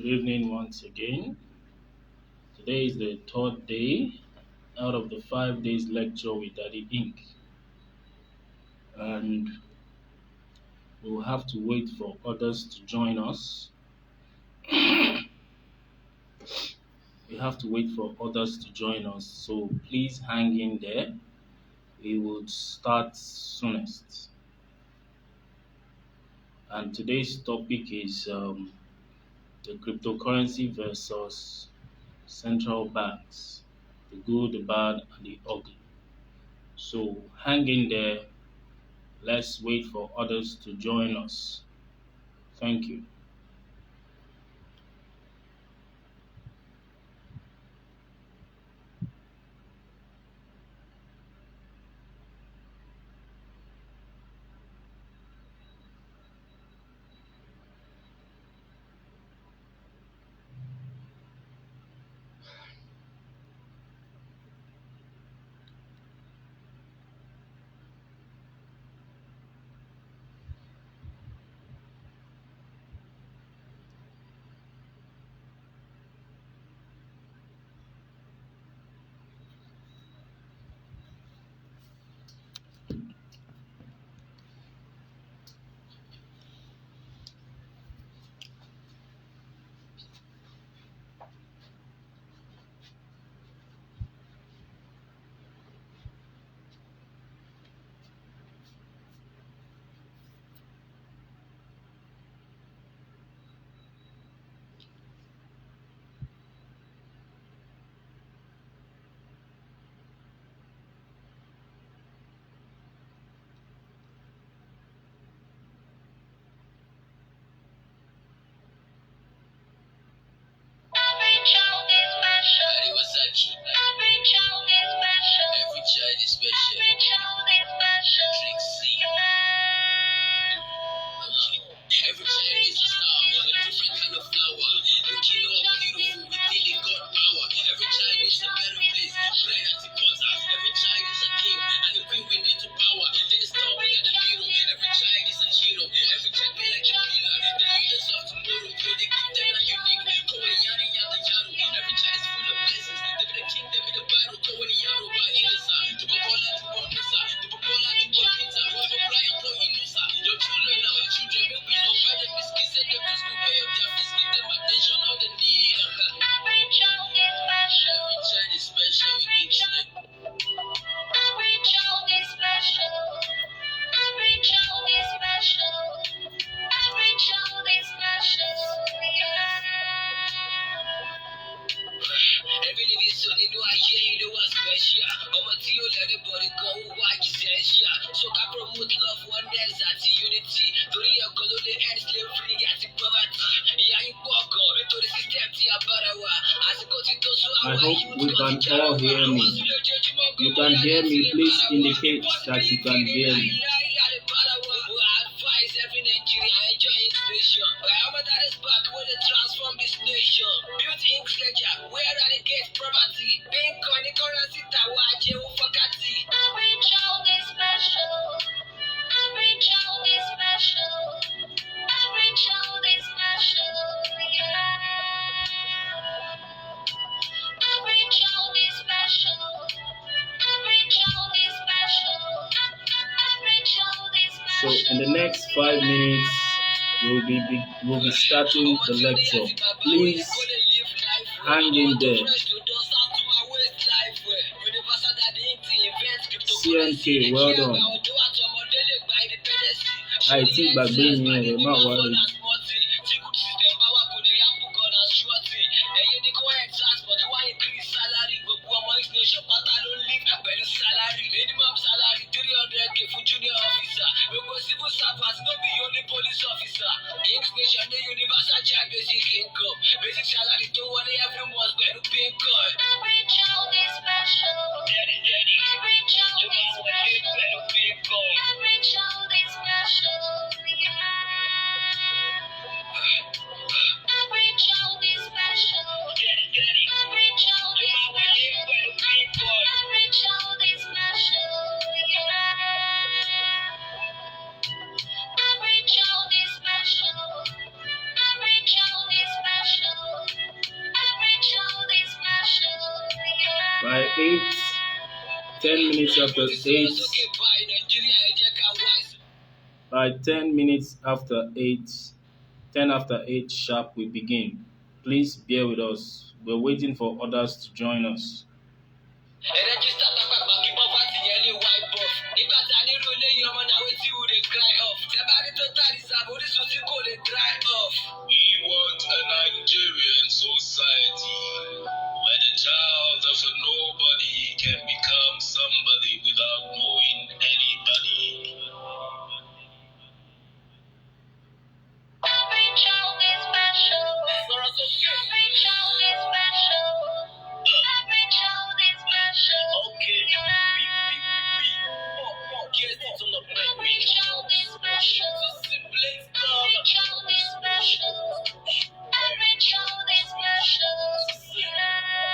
Good evening once again. Today is the third day out of the 5 days lecture with DaddyInk, and we'll have to wait for others to join us. We have to wait for others to join us, so please hang in there. We will start soonest. And today's topic is the cryptocurrency versus central banks, the good, the bad, and the ugly. So hang in there. Let's wait for others to join us. Thank you. Every child is special. Every child is special. Every child is special. Every child is special. Every child is a star, a different kind of flower. Looking all beautiful with daily God power. Every child is a better place, bright as it was. Every child is a king, and the queen we need to power. Take a stop at the hero. Every child is a hero. Every child be like a pillar. The leaders of tomorrow, so they keep them like unique. Go and yada yada yada. Every child is full of blessings. They be the king, they be the battle. Go and yada by Ilisa. To Bokola, to Bokisa. To Bokola, to Bokita. To Brian, to Inusa. Your children are my children. Make me know why them biscuits. Send them to school, pay up their fees. Give them attention, all they need. Every child is special. Every child is special. Every child. Every child is special. Every child is special. Every child is special. Every living soul, you know I hear you know what's special. I'ma tell you everybody go why you essential. So I promote love, oneness, and unity. To the colony and slavery, at poverty. Yeah, you walk on to the system, Tia Barawa. As a go to so I hope we can all hear me. You can hear me, please indicate that you can hear me. Advise every Nigerian enjoy Inksnation. I'm a that is back when they transform this nation. Built Inksnation, where eradicate poverty. Bitcoin, the currency that watch you forgati. Every child is special. Every child is special. Every child is special. Yeah. Every child is special. Every child is special. Every child is So special. in the next 5 minutes, we'll be starting the lecture. Please hang in there. CNK, well done. IT gbàgbé yẹn rẹ̀ má worry. Minimum salary 300k for junior officer. We go civil servants, no be only police officer. Inksnation, the universal child basic income. Basic salary to one every month, but no pay cut. Every child is special. Daddy. Every child is special. Every child is special. Yeah. 8, 10 minutes after 8, by 10 minutes after 8, 10 after 8 sharp, we begin. Please bear with us. We're waiting for others to join us. Register pápákọ̀ kí poverty yẹn lè wipe off. Nígbà tá a nírò eléyìí ọmọ náà wetin we dey cry off. Tẹ́bárí tó tà reserve orísun tí kò lè dry off. We want a Nigerian society where the child of a nobody can become somebody without knowing anybody. Every child is special. Every child is special. Every child is special. Okay. Yes, it's on the back. Every child is special. Every child is special. Every child is special. Every child is special.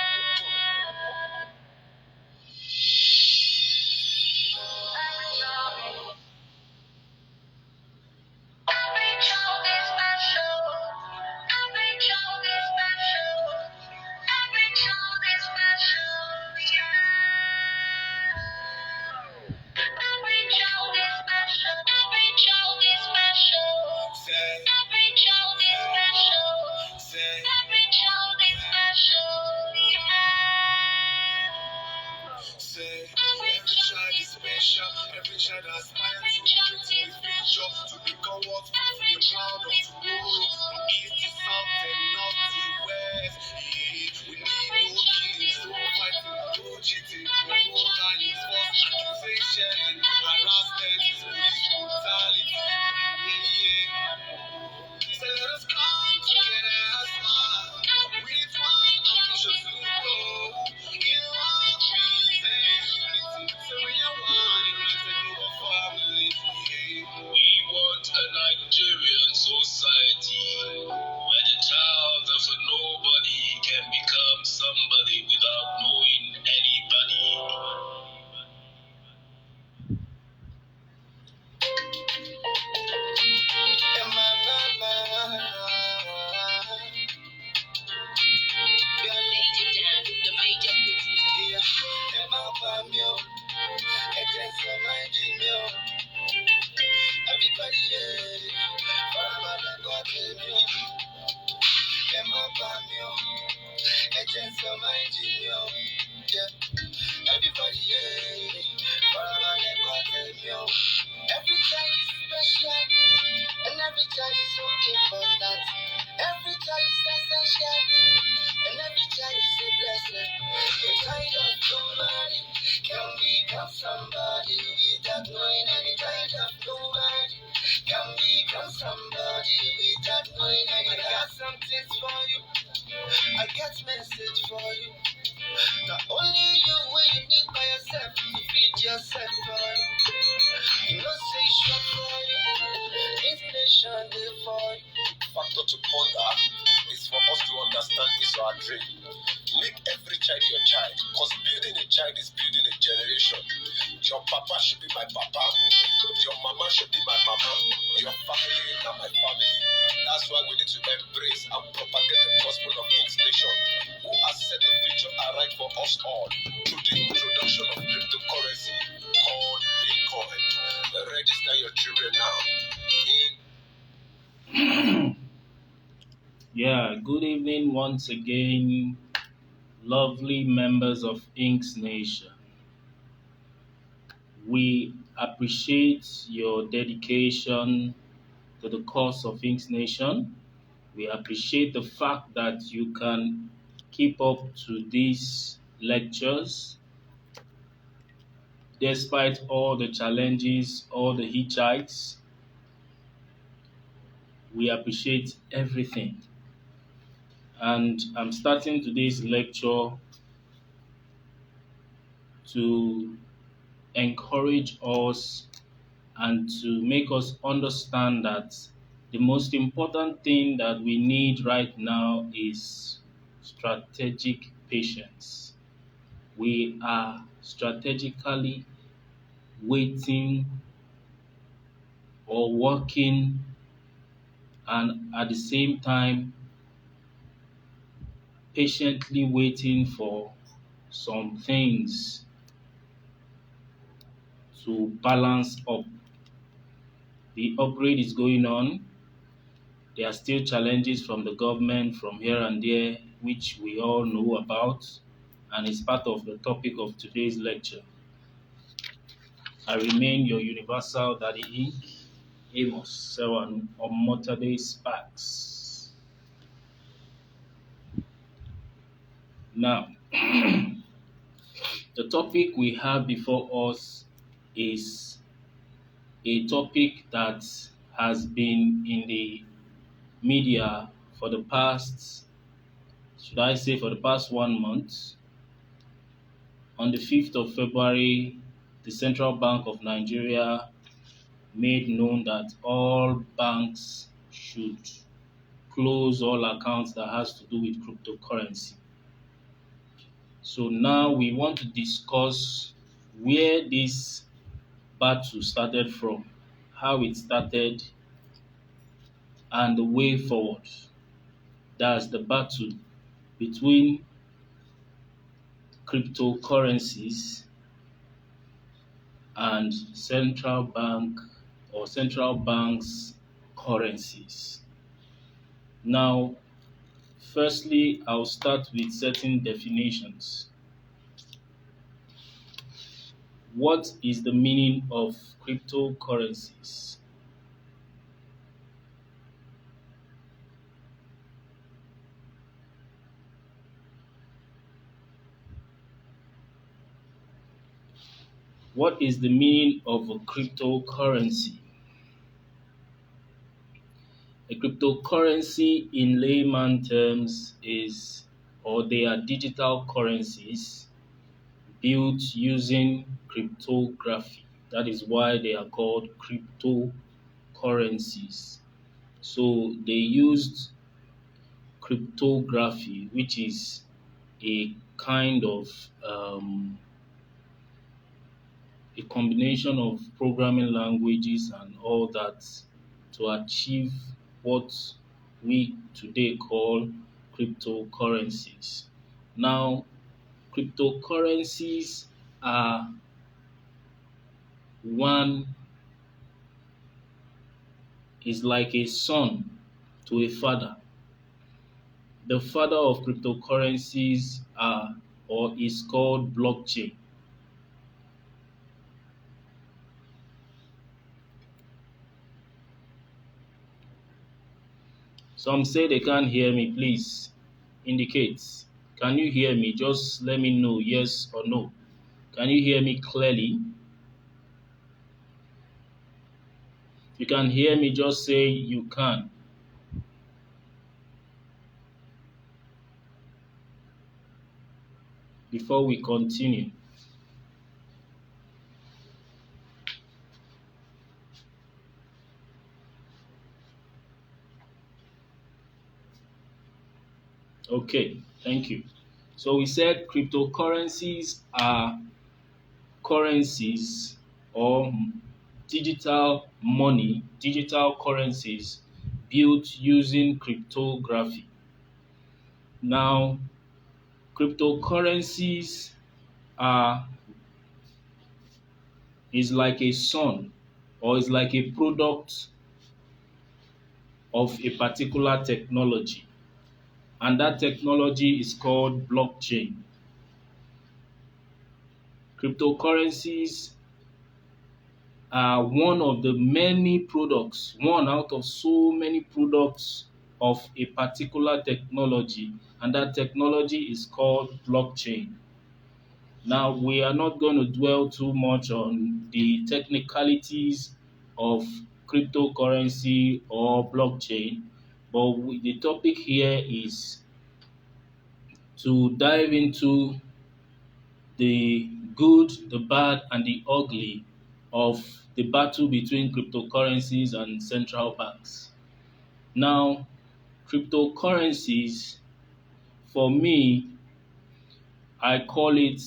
Every child is special. Every child is special. Every child is special. Every child is special. Every child is special. Every child is special. Every child is special. Every child aspires to be special, to become what we are proud of to grow. From east to south and north to west. We need no kings, no fighting, no cheating, no violence, false accusation, harassment, police brutality. So let us come together as one, with one ambition to grow. In one peace and unity, so we are one united over family. We want a Nigerian society where the child of a nobody can become somebody without knowing anybody. Everybody, every child is special, and every child is so important. Every child is essential, and every child is a blessing. A child of nobody can become somebody without knowing any. Child of nobody can become somebody without knowing any. I got some things for you. I got message for you. Not only you will you need by yourself to feed yourself for you. You know say short for you. Inksnation dey for you. Factor to ponder is for us to understand is our dream. Make every child your child, because building a child is building a generation. Your papa should be my papa. Your mama should be my mama. Your family and my family. That's why we need to embrace and propagate the gospel of Inksnation, who has set the future aright for us all through the introduction of cryptocurrency called Bitcoin. Register your children now. Yeah, good evening once again, lovely members of Inksnation. We appreciate your dedication to the cause of Inksnation. We appreciate the fact that you can keep up to these lectures despite all the challenges, all the hitchhikes. We appreciate everything. And I'm starting today's lecture to encourage us and to make us understand that the most important thing that we need right now is strategic patience. We are strategically waiting or working, and at the same time patiently waiting for some things to balance up. The upgrade is going on. There are still challenges from the government from here and there, which we all know about, and is part of the topic of today's lecture. I remain your universal Daddy Ink, Amos 7 on Motorday Sparks. Now, the topic we have before us is a topic that has been in the media for the past, should I say, for the past 1 month. On the 5th of February, the Central Bank of Nigeria made known that all banks should close all accounts that has to do with cryptocurrency. So now we want to discuss where this battle started from, how it started, and the way forward. That's the battle between cryptocurrencies and central banks currencies. Now, firstly, I'll start with certain definitions. What is the meaning of cryptocurrencies? What is the meaning of a cryptocurrency? A cryptocurrency in layman terms is, or they are digital currencies built using cryptography. That is why they are called cryptocurrencies. So they used cryptography, which is a kind of a combination of programming languages and all that to achieve what we today call cryptocurrencies. Now, cryptocurrencies are one is like a son to a father. The father of cryptocurrencies are or is called blockchain. Some say they can't hear me. Please indicate. Can you hear me? Just let me know yes or no. Can you hear me clearly? If you can hear me, just say you can. Before we continue. Okay, thank you. So we said cryptocurrencies are currencies or digital money, digital currencies built using cryptography. Now, cryptocurrencies are is like a son or is like a product of a particular technology, and that technology is called blockchain. Cryptocurrencies are one of the many products, one out of so many products of a particular technology, and that technology is called blockchain. Now, we are not going to dwell too much on the technicalities of cryptocurrency or blockchain, but the topic here is to dive into the good, the bad, and the ugly of the battle between cryptocurrencies and central banks. Now, cryptocurrencies, for me, I call it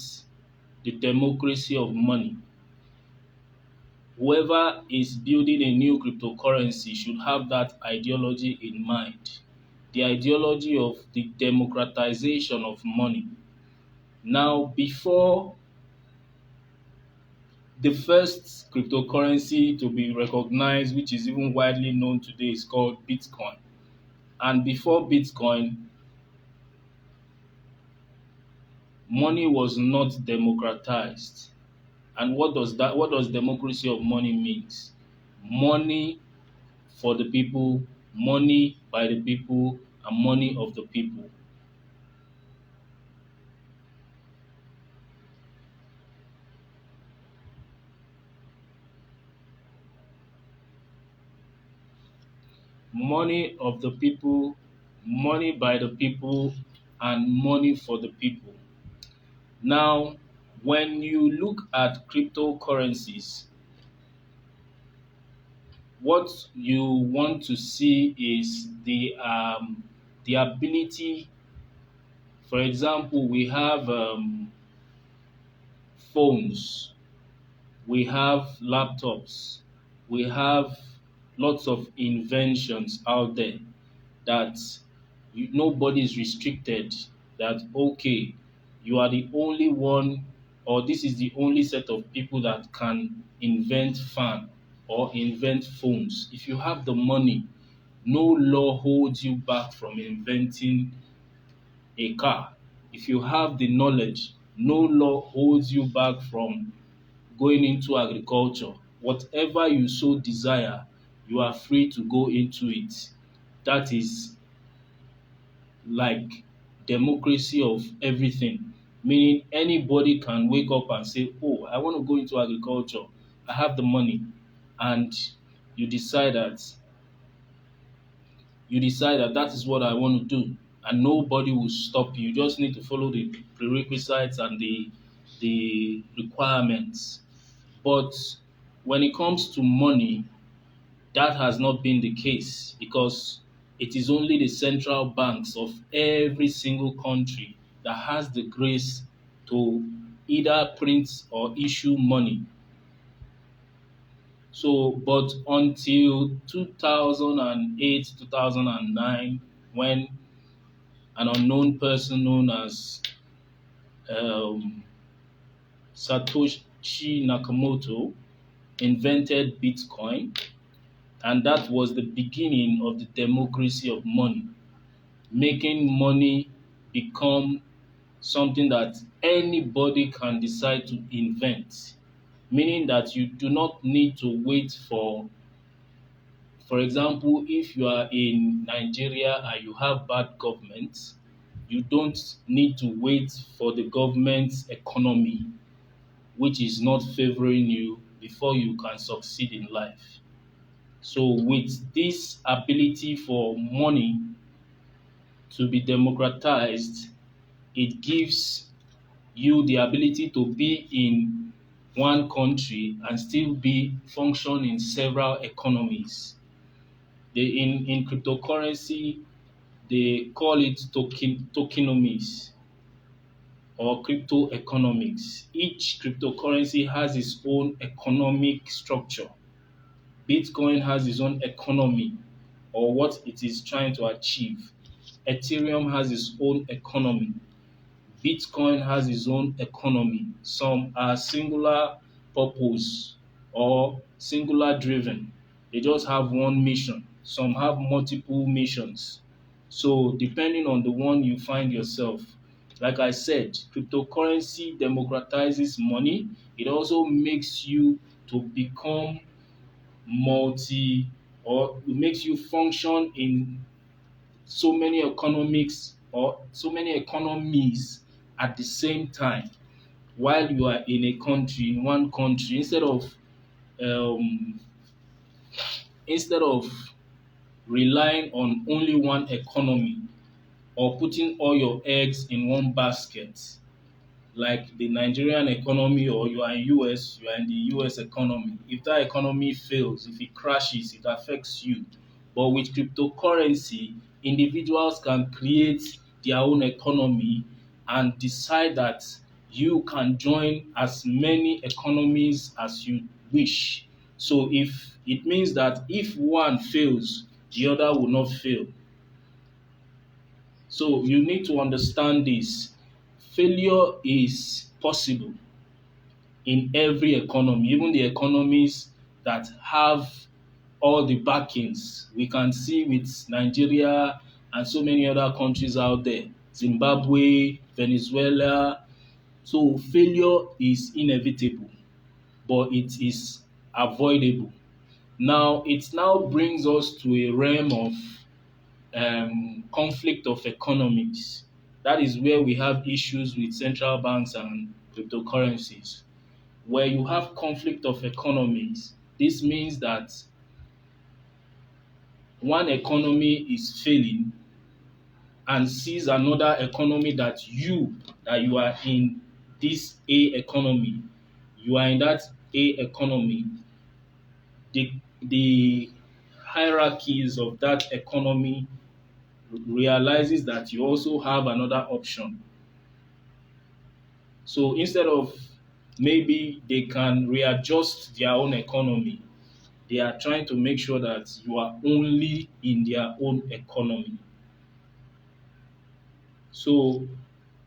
the democracy of money. Whoever is building a new cryptocurrency should have that ideology in mind. The ideology of the democratization of money. Now, before the first cryptocurrency to be recognized, which is even widely known today, is called Bitcoin. And before Bitcoin, money was not democratized. And what does democracy of money means? Money for the people, money by the people, and money of the people. Money of the people, money by the people, and money for the people. Now, when you look at cryptocurrencies, what you want to see is the ability. For example, we have phones, we have laptops, we have lots of inventions out there that nobody is restricted, that okay, you are the only one, or this is the only set of people that can invent fan or invent phones. If you have the money, no law holds you back from inventing a car. If you have the knowledge, no law holds you back from going into agriculture. Whatever you so desire, you are free to go into it. That is like democracy of everything, meaning anybody can wake up and say, oh, I want to go into agriculture, I have the money, and you decide that that is what I want to do, and nobody will stop you. You just need to follow the prerequisites and the requirements. But when it comes to money, that has not been the case, because it is only the central banks of every single country that has the grace to either print or issue money. So, but until 2008, 2009, when an unknown person known as um, Satoshi Nakamoto invented Bitcoin, and that was the beginning of the democracy of money, making money become something that anybody can decide to invent, meaning that you do not need to wait for example, if you are in Nigeria and you have bad government, you don't need to wait for the government's economy, which is not favoring you, before you can succeed in life. So, with this ability for money to be democratized, it gives you the ability to be in one country and still be function in several economies. In cryptocurrency, they call it tokenomics or crypto economics. Each cryptocurrency has its own economic structure. Bitcoin has its own economy, or what it is trying to achieve. Ethereum has its own economy. Bitcoin has its own economy. Some are singular purpose or singular driven. They just have one mission. Some have multiple missions. So, depending on the one you find yourself, like I said, cryptocurrency democratizes money. It also makes you to become multi, or it makes you function in so many economics or so many economies at the same time, while you are in a country, in one country, um, instead of relying on only one economy or putting all your eggs in one basket, like the Nigerian economy, or you are in US, you are in the US economy. If that economy fails, if it crashes, it affects you. But with cryptocurrency, individuals can create their own economy and decide that you can join as many economies as you wish. So if it means that if one fails, the other will not fail. So you need to understand this. failure is possible in every economy, even the economies that have all the backings. We can see with Nigeria and so many other countries out there, Zimbabwe, Venezuela. So failure is inevitable, but it is avoidable. Now, it now brings us to a realm of conflict of economies. That is where we have issues with central banks and cryptocurrencies. Where you have conflict of economies, this means that one economy is failing and sees another economy that you are in this A economy, you are in that A economy, the hierarchies of that economy realizes that you also have another option. So instead of maybe they can readjust their own economy, they are trying to make sure that you are only in their own economy. So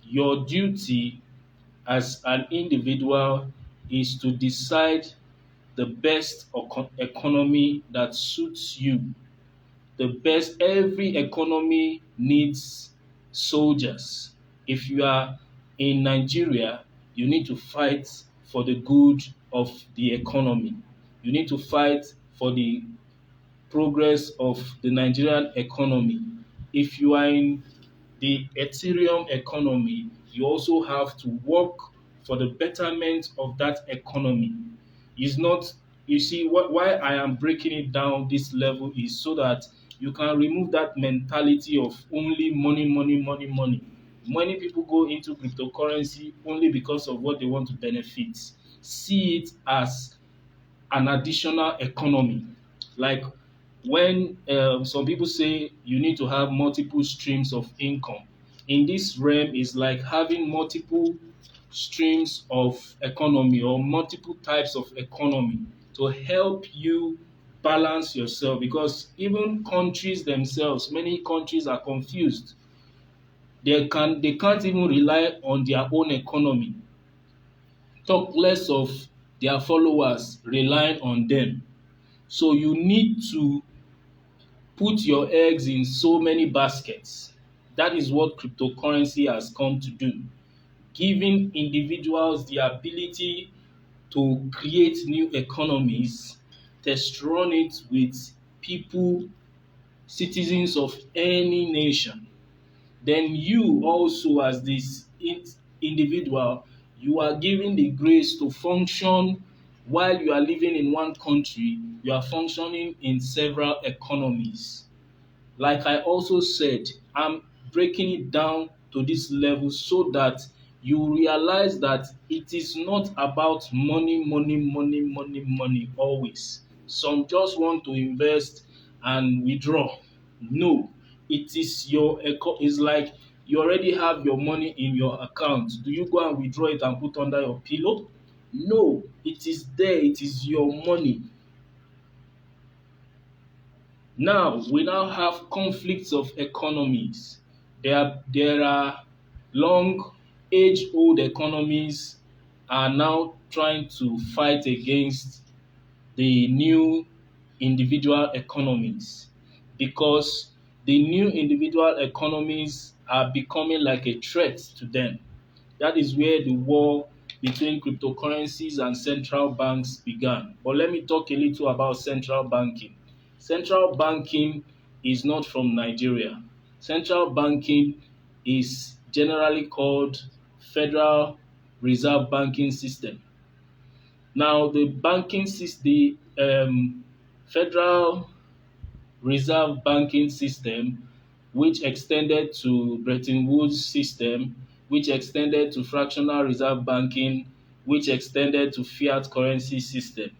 your duty as an individual is to decide the best economy that suits you. The best, every economy needs soldiers. If you are in Nigeria, you need to fight for the good of the economy. You need to fight for the progress of the Nigerian economy. If you are in the Ethereum economy, you also have to work for the betterment of that economy. It's not, you see, why I am breaking it down this level is so that you can remove that mentality of only money, money, money, money. Many people go into cryptocurrency only because of what they want to benefit. See it as an additional economy. Like when some people say you need to have multiple streams of income. In this realm, is like having multiple streams of economy or multiple types of economy to help you balance yourself, because even countries themselves, many countries are confused. They can't even rely on their own economy, talk less of their followers relying on them. So you need to put your eggs in so many baskets. That is what cryptocurrency has come to do, giving individuals the ability to create new economies, test run it with people, citizens of any nation. Then you also, as this individual, you are given the grace to function. While you are living in one country, you are functioning in several economies. Like I also said, I'm breaking it down to this level so that you realize that it is not about money, money, money, money, money always. Some just want to invest and withdraw. No, it is it's like you already have your money in your account. Do you go and withdraw it and put under your pillow? No, it is there, it is your money. Now, we now have conflicts of economies. There are long, age-old economies are now trying to fight against the new individual economies, because the new individual economies are becoming like a threat to them. That is where the war between cryptocurrencies and central banks began. But let me talk a little about central banking. Central banking is not from Nigeria. Central banking is generally called Federal Reserve Banking System. Now, the banking system, the Federal Reserve Banking System, which extended to Bretton Woods system, which extended to fractional reserve banking, which extended to fiat currency system.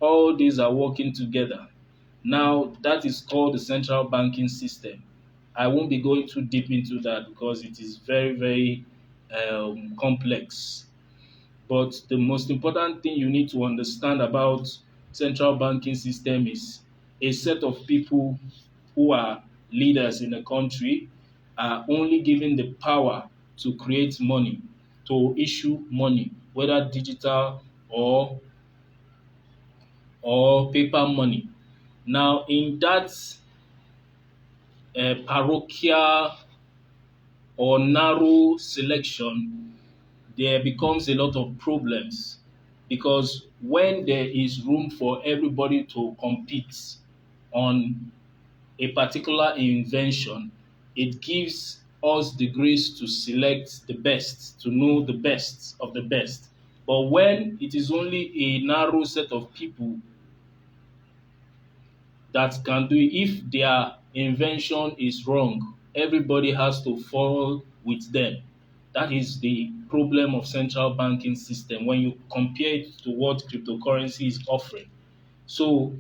All these are working together. Now, that is called the central banking system. I won't be going too deep into that because it is very, very complex. But the most important thing you need to understand about central banking system is a set of people who are leaders in a country are only given the power to create money. to issue money, whether digital or paper money. Now, in that parochial or narrow selection, there becomes a lot of problems because when there is room for everybody to compete on a particular invention, it gives us the grace to select the best, to know the best of the best. But when it is only a narrow set of people that can do it, if their invention is wrong, everybody has to fall with them. That is the problem of central banking system when you compare it to what cryptocurrency is offering. So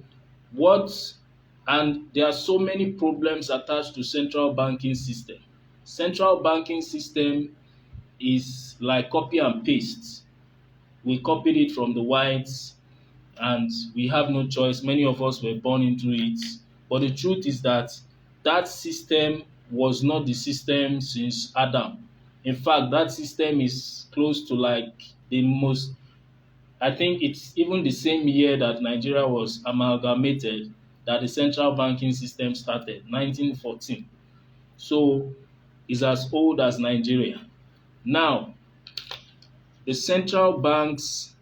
what and there are so many problems attached to central banking system. Central banking system is like copy and paste. We copied it from the whites and we have no choice. Many of us were born into it. But the truth is that that system was not the system since Adam. In fact, that system is close to like the most, I think it's even the same year that Nigeria was amalgamated that the central banking system started, 1914. So it's as old as Nigeria. Now, the central banks,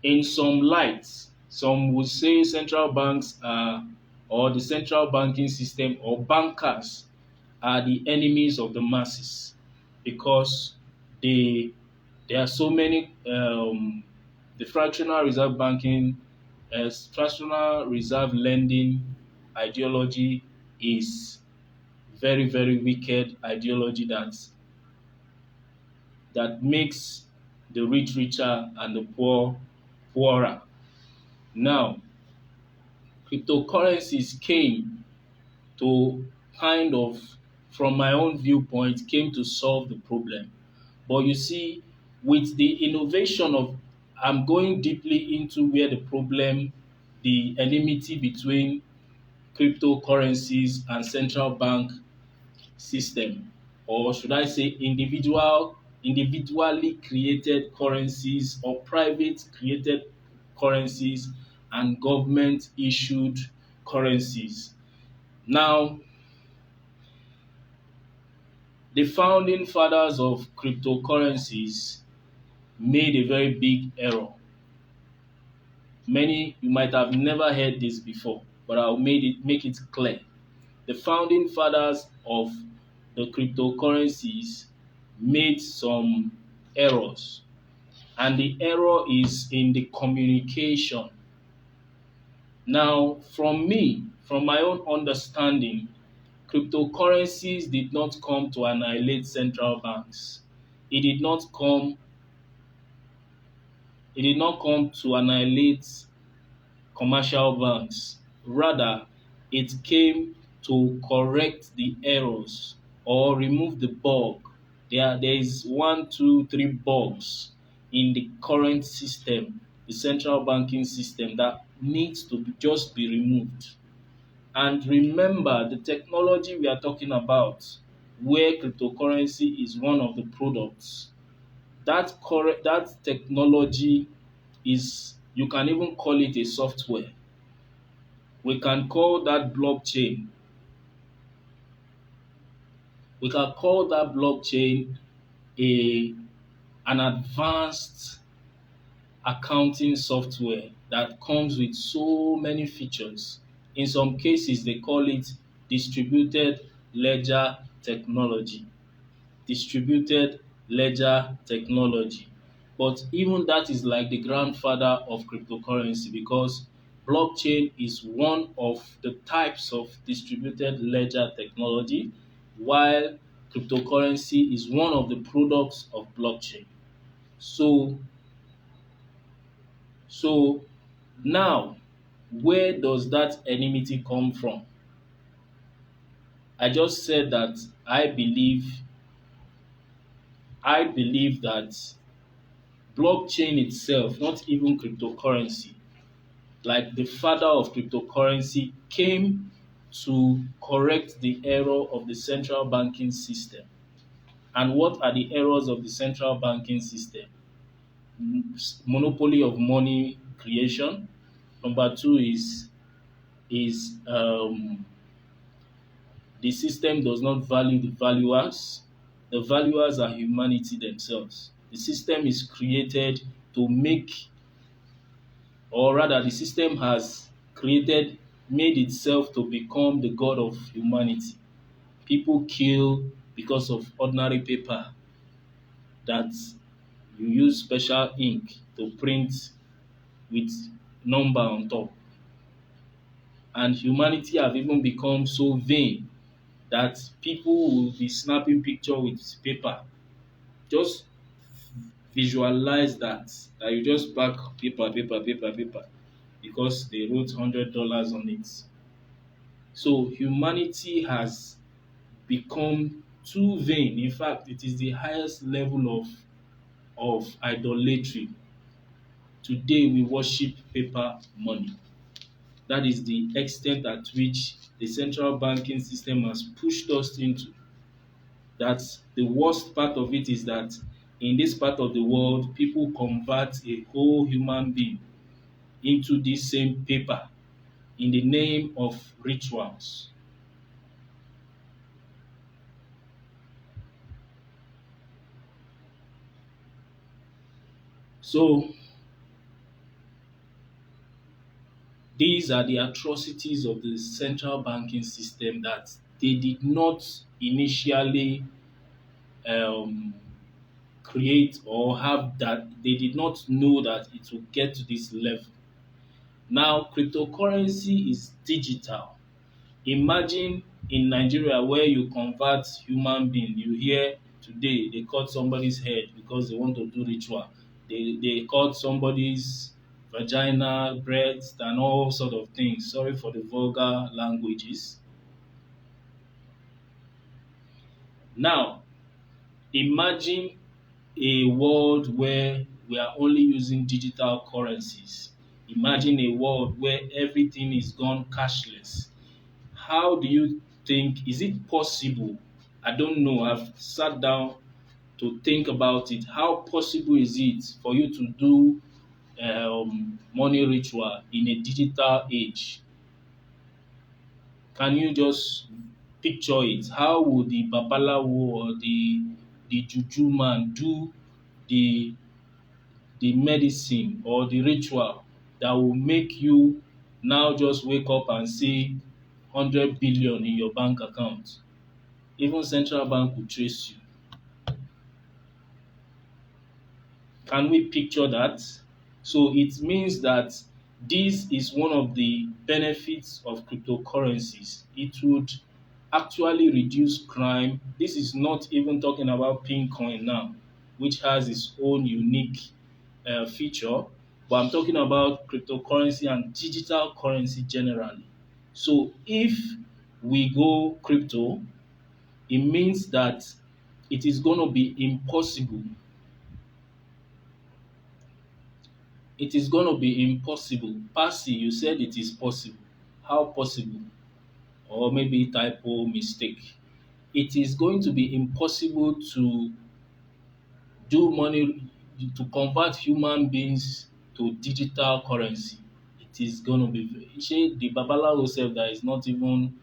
in some lights, some would say central banks are, or the central banking system or bankers are the enemies of the masses because they there are so many the fractional reserve banking fractional reserve lending ideology is very wicked ideology that makes the rich richer and the poor poorer. Now, cryptocurrencies came to kind of, from my own viewpoint, came to solve the problem. But you see, with the innovation of, I'm going deeply into where the problem, the enmity between cryptocurrencies and central bank system, or should I say individually created currencies or private created currencies and government issued currencies. Now, the founding fathers of cryptocurrencies made a very big error. Many you might have never heard this before, but I'll make it clear. The founding fathers of the cryptocurrencies made some errors, and the error is in the communication. Now, from my own understanding, cryptocurrencies did not come to annihilate central banks. It did not come it did not come to annihilate commercial banks. Rather, it came to correct the errors or remove the bug. There is one, two, three bugs in the current system, the central banking system, that needs to just be removed. And remember, the technology we are talking about, where cryptocurrency is one of the products, that technology is, you can even call it a software. We can call that blockchain. We can call that blockchain a an advanced accounting software that comes with so many features. In some cases, they call it distributed ledger technology. Distributed ledger technology. But even that is like the grandfather of cryptocurrency because blockchain is one of the types of distributed ledger technology, while cryptocurrency is one of the products of blockchain. So, so now, where does that enmity come from? I just said that I believe that blockchain itself, not even cryptocurrency, like the father of cryptocurrency, came to correct the error of the central banking system. And what are the errors of the central banking system? Monopoly of money creation. Number two is the system does not value the valuers. The valuers are humanity themselves. The system is created to make, or rather, the system has made itself to become the god of humanity. People kill because of ordinary paper that you use special ink to print with number on top. And humanity have even become so vain that people will be snapping picture with paper. Just visualize that you just pack paper because they wrote $100 on it. So humanity has become too vain. In fact, it is the highest level of idolatry. Today we worship paper money. That is the extent at which the central banking system has pushed us into. That the worst part of it is that in this part of the world, people convert a whole human being into this same paper in the name of rituals. So these are the atrocities of the central banking system that they did not initially um, create or have, that they did not know that it would get to this level. Now, cryptocurrency is digital. Imagine in Nigeria where you convert human being, you hear today they cut somebody's head because they want to do ritual. They cut somebody's vagina, breast, and all sort of things. Sorry for the vulgar languages. Now, imagine a world where we are only using digital currencies. Imagine a world where everything is gone cashless. How do you think, is it possible? I don't know. I've sat down to think about it. How possible is it for you to do money ritual in a digital age? Can you just picture it? How would the babalawo or the juju man do the medicine or the ritual that will make you now just wake up and see 100 billion in your bank account? Even central bank will trace you. Can we picture that? So it means that this is one of the benefits of cryptocurrencies. It would actually reduce crime. This is not even talking about Pincoin now, which has its own unique feature, but I'm talking about cryptocurrency and digital currency generally. So if we go crypto, it means that it is going to be impossible. It is going to be impossible. Percy, you said it is possible. How possible? Or maybe typo mistake. It is going to be impossible to do money, to convert human beings to digital currency. It is going to be the babalawo self that is not even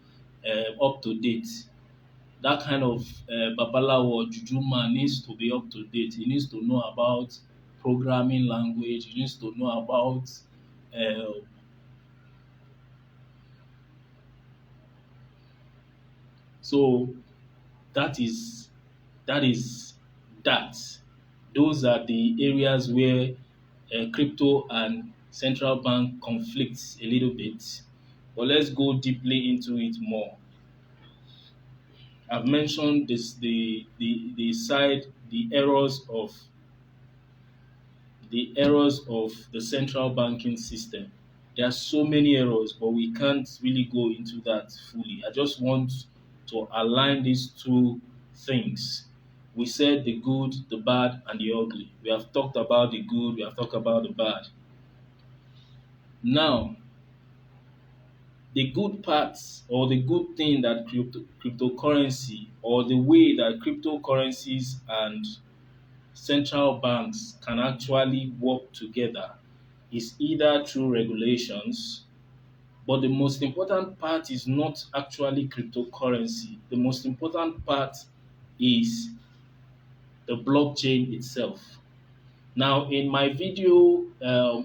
up to date. That kind of babalawo or juju man needs to be up to date. He needs to know about programming language. He needs to know about uh, so that is that is that. Those are the areas where crypto and central bank conflicts a little bit. But let's go deeply into it more. I've mentioned this the side the errors of the central banking system. There are so many errors, but we can't really go into that fully. I just want to align these two things. We said the good, the bad, and the ugly. We have talked about the good, we have talked about the bad. Now, the good parts or the good thing that cryptocurrency or the way that cryptocurrencies and central banks can actually work together is either through regulations, but the most important part is not actually cryptocurrency. The most important part is the blockchain itself. Now, in my video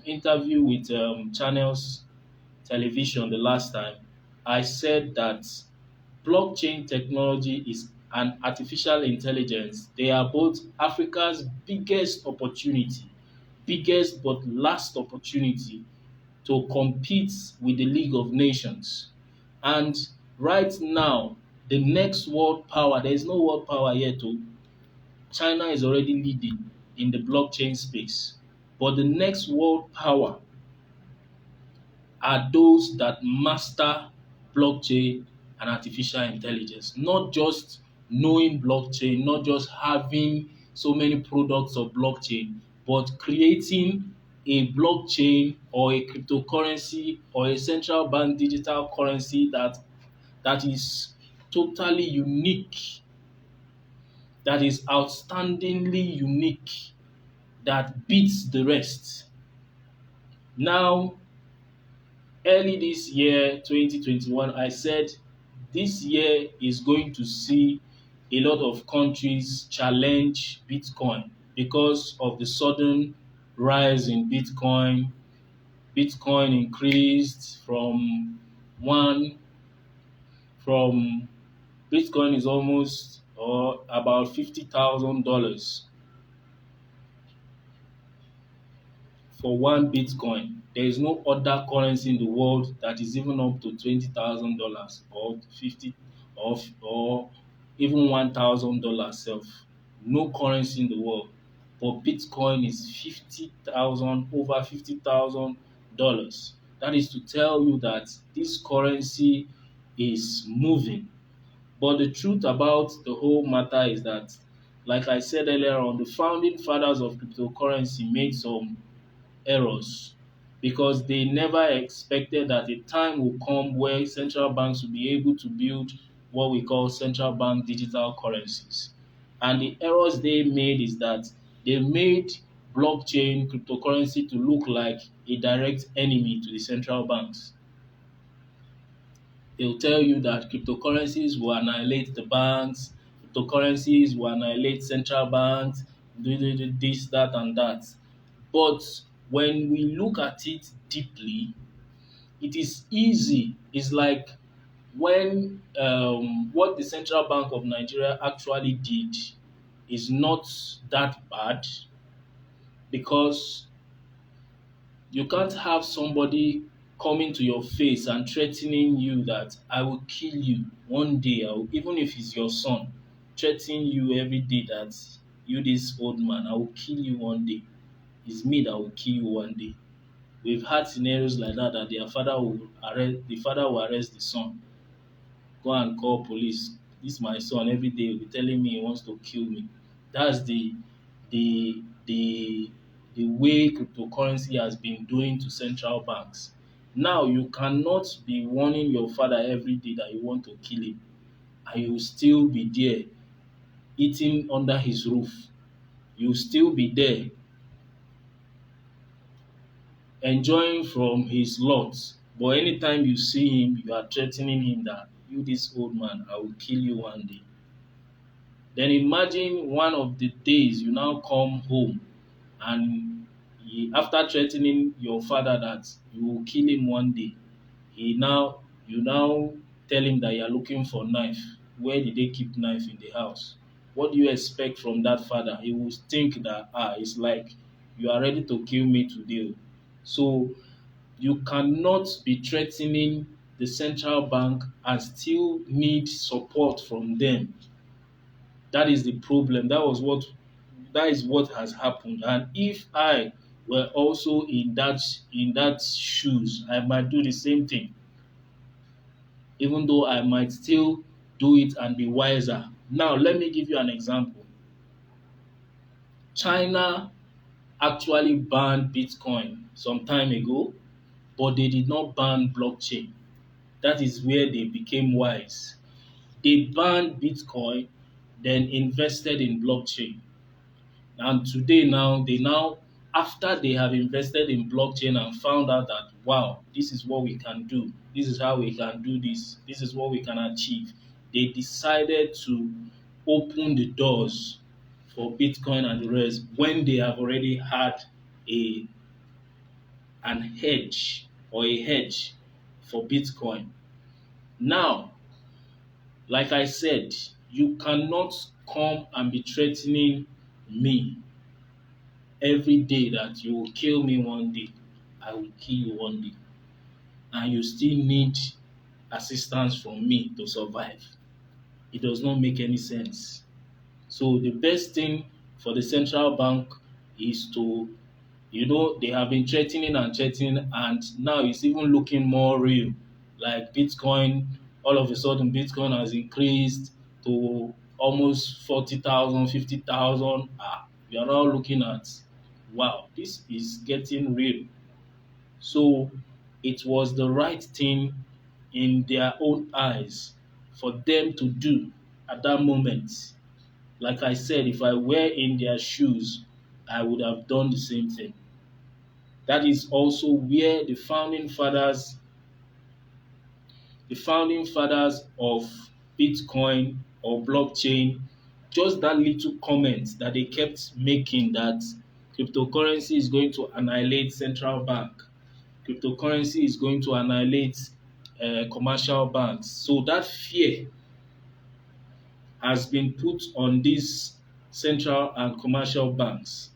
interview with Channels Television the last time, I said that blockchain technology is an artificial intelligence. They are both Africa's biggest opportunity, biggest but last opportunity to compete with the League of Nations. And right now, the next world power, there is no world power yet. China is already leading in the blockchain space. But the next world power are those that master blockchain and artificial intelligence, not just knowing blockchain, not just having so many products of blockchain, but creating a blockchain or a cryptocurrency or a central bank digital currency that is totally unique, that is outstandingly unique, that beats the rest. Now, early this year, 2021, I said this year is going to see a lot of countries challenge Bitcoin because of the sudden rise in Bitcoin. Bitcoin increased one from Bitcoin is almost or about $50,000 for one Bitcoin. There is no other currency in the world that is even up to $20,000 or 50 or even $1,000 self. No currency in the world. But Bitcoin is 50,000 over $50,000. That is to tell you that this currency is moving. But the truth about the whole matter is that, like I said earlier on, the founding fathers of cryptocurrency made some errors because they never expected that a time will come where central banks will be able to build what we call central bank digital currencies. And the errors they made is that they made blockchain cryptocurrency to look like a direct enemy to the central banks. They'll tell you that cryptocurrencies will annihilate the banks, cryptocurrencies will annihilate central banks, do this, that, and that. But when we look at it deeply, it is easy. It's like when what the Central Bank of Nigeria actually did is not that bad because you can't have somebody coming to your face and threatening you that I will kill you one day, even if it's your son, threatening you every day that you, this old man, I will kill you one day. It's me that will kill you one day. We've had scenarios like that the father will arrest the son, go and call police. This my son every day will be telling me he wants to kill me. That's the the the way cryptocurrency has been doing to central banks. Now you cannot be warning your father every day that you want to kill him and you will still be there eating under his roof. You will still be there enjoying from his lot. But anytime you see him, you are threatening him that you, this old man, I will kill you one day. Then imagine one of the days you now come home and after threatening your father that you will kill him one day, you now tell him that you are looking for knife. Where did they keep knife in the house? What do you expect from that father? He will think that it's like you are ready to kill me today. So you cannot be threatening the central bank and still need support from them. That is the problem. That is what has happened. And if I were also in that shoes, I might do the same thing. Even though I might still do it and be wiser. Now let me give you an example. China actually banned Bitcoin some time ago, but they did not ban blockchain. That is where they became wise. They banned Bitcoin, then invested in blockchain. And today now, after they have invested in blockchain and found out that, wow, this is what we can do, this is how we can do this is what we can achieve, they decided to open the doors for Bitcoin and the rest when they have already had a an hedge or a hedge for Bitcoin. Now, like I said, you cannot come and be threatening me every day that you will kill me one day, I will kill you one day, and you still need assistance from me to survive. It does not make any sense. So the best thing for the central bank is to, they have been threatening and threatening, and now it's even looking more real. Like Bitcoin, all of a sudden, Bitcoin has increased to almost 40,000, 50,000. We are now looking at, wow, this is getting real. So it was the right thing in their own eyes for them to do at that moment. Like I said, if I were in their shoes, I would have done the same thing. That is also where the founding fathers of Bitcoin or blockchain, just that little comment that they kept making, that cryptocurrency is going to annihilate central bank, cryptocurrency is going to annihilate commercial banks. So that fear has been put on these central and commercial banks.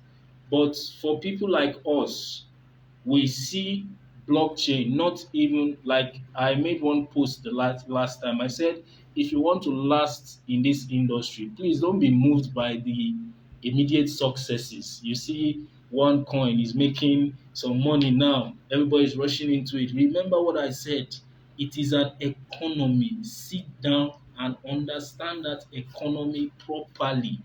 But for people like us, we see blockchain not even like I made one post the last time. I said, if you want to last in this industry, please don't be moved by the immediate successes. You see, one coin is making some money now, everybody is rushing into it. Remember what I said, it is an economy. Sit down and understand that economy properly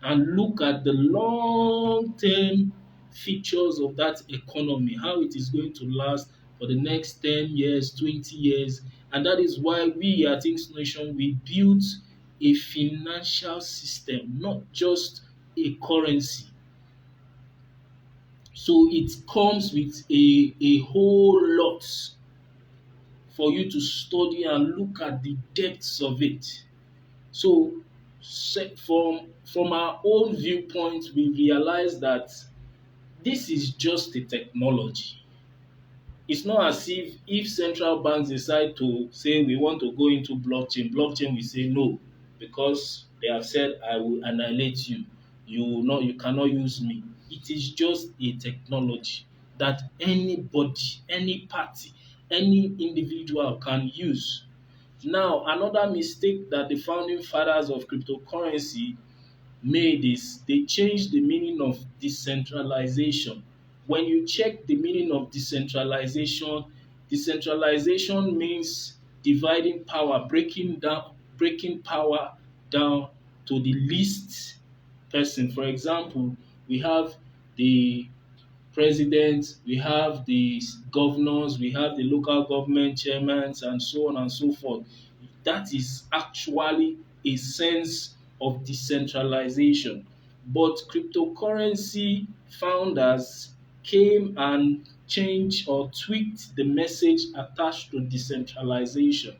and look at the long term features of that economy, how it is going to last for the next 10 years, 20 years. And that is why we at Inksnation, we built a financial system, not just a currency. So it comes with a whole lot for you to study and look at the depths of it. So from our own viewpoint, we realize that this is just a technology. It's not as if central banks decide to say we want to go into blockchain will say no, because they have said I will annihilate you. You cannot use me. It is just a technology that anybody, any party, any individual can use. Now, another mistake that the founding fathers of cryptocurrency made is they changed the meaning of decentralization. When you check the meaning of decentralization, decentralization means dividing power, breaking power down to the least person. For example, we have the president, we have the governors, we have the local government chairmen, and so on and so forth. That is actually a sense of decentralization. But cryptocurrency founders came and changed or tweaked the message attached to decentralization.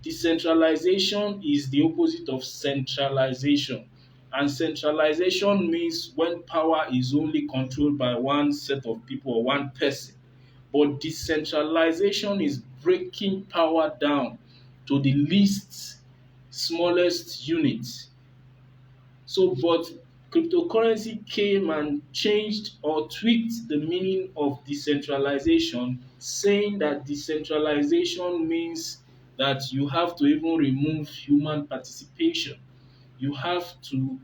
Decentralization is the opposite of centralization. And centralization means when power is only controlled by one set of people or one person. But decentralization is breaking power down to the least, smallest unit. So, but cryptocurrency came and changed or tweaked the meaning of decentralization, saying that decentralization means that you have to even remove human participation. You have to,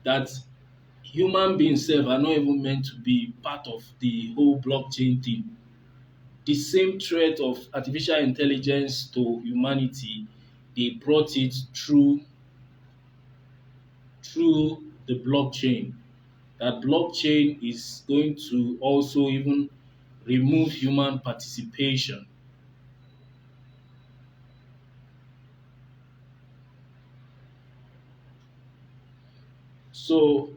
that human beings sef are not even meant to be part of the whole blockchain thing. The same threat of artificial intelligence to humanity, they brought it through the blockchain. That blockchain is going to also even remove human participation. So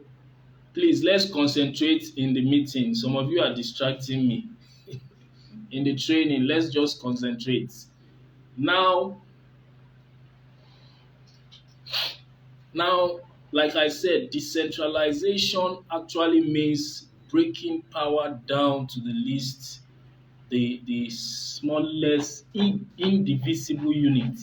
please, let's concentrate in the meeting. Some of you are distracting me. In the training, let's just concentrate. Now, now, like I said, decentralization actually means breaking power down to the least, the smallest indivisible unit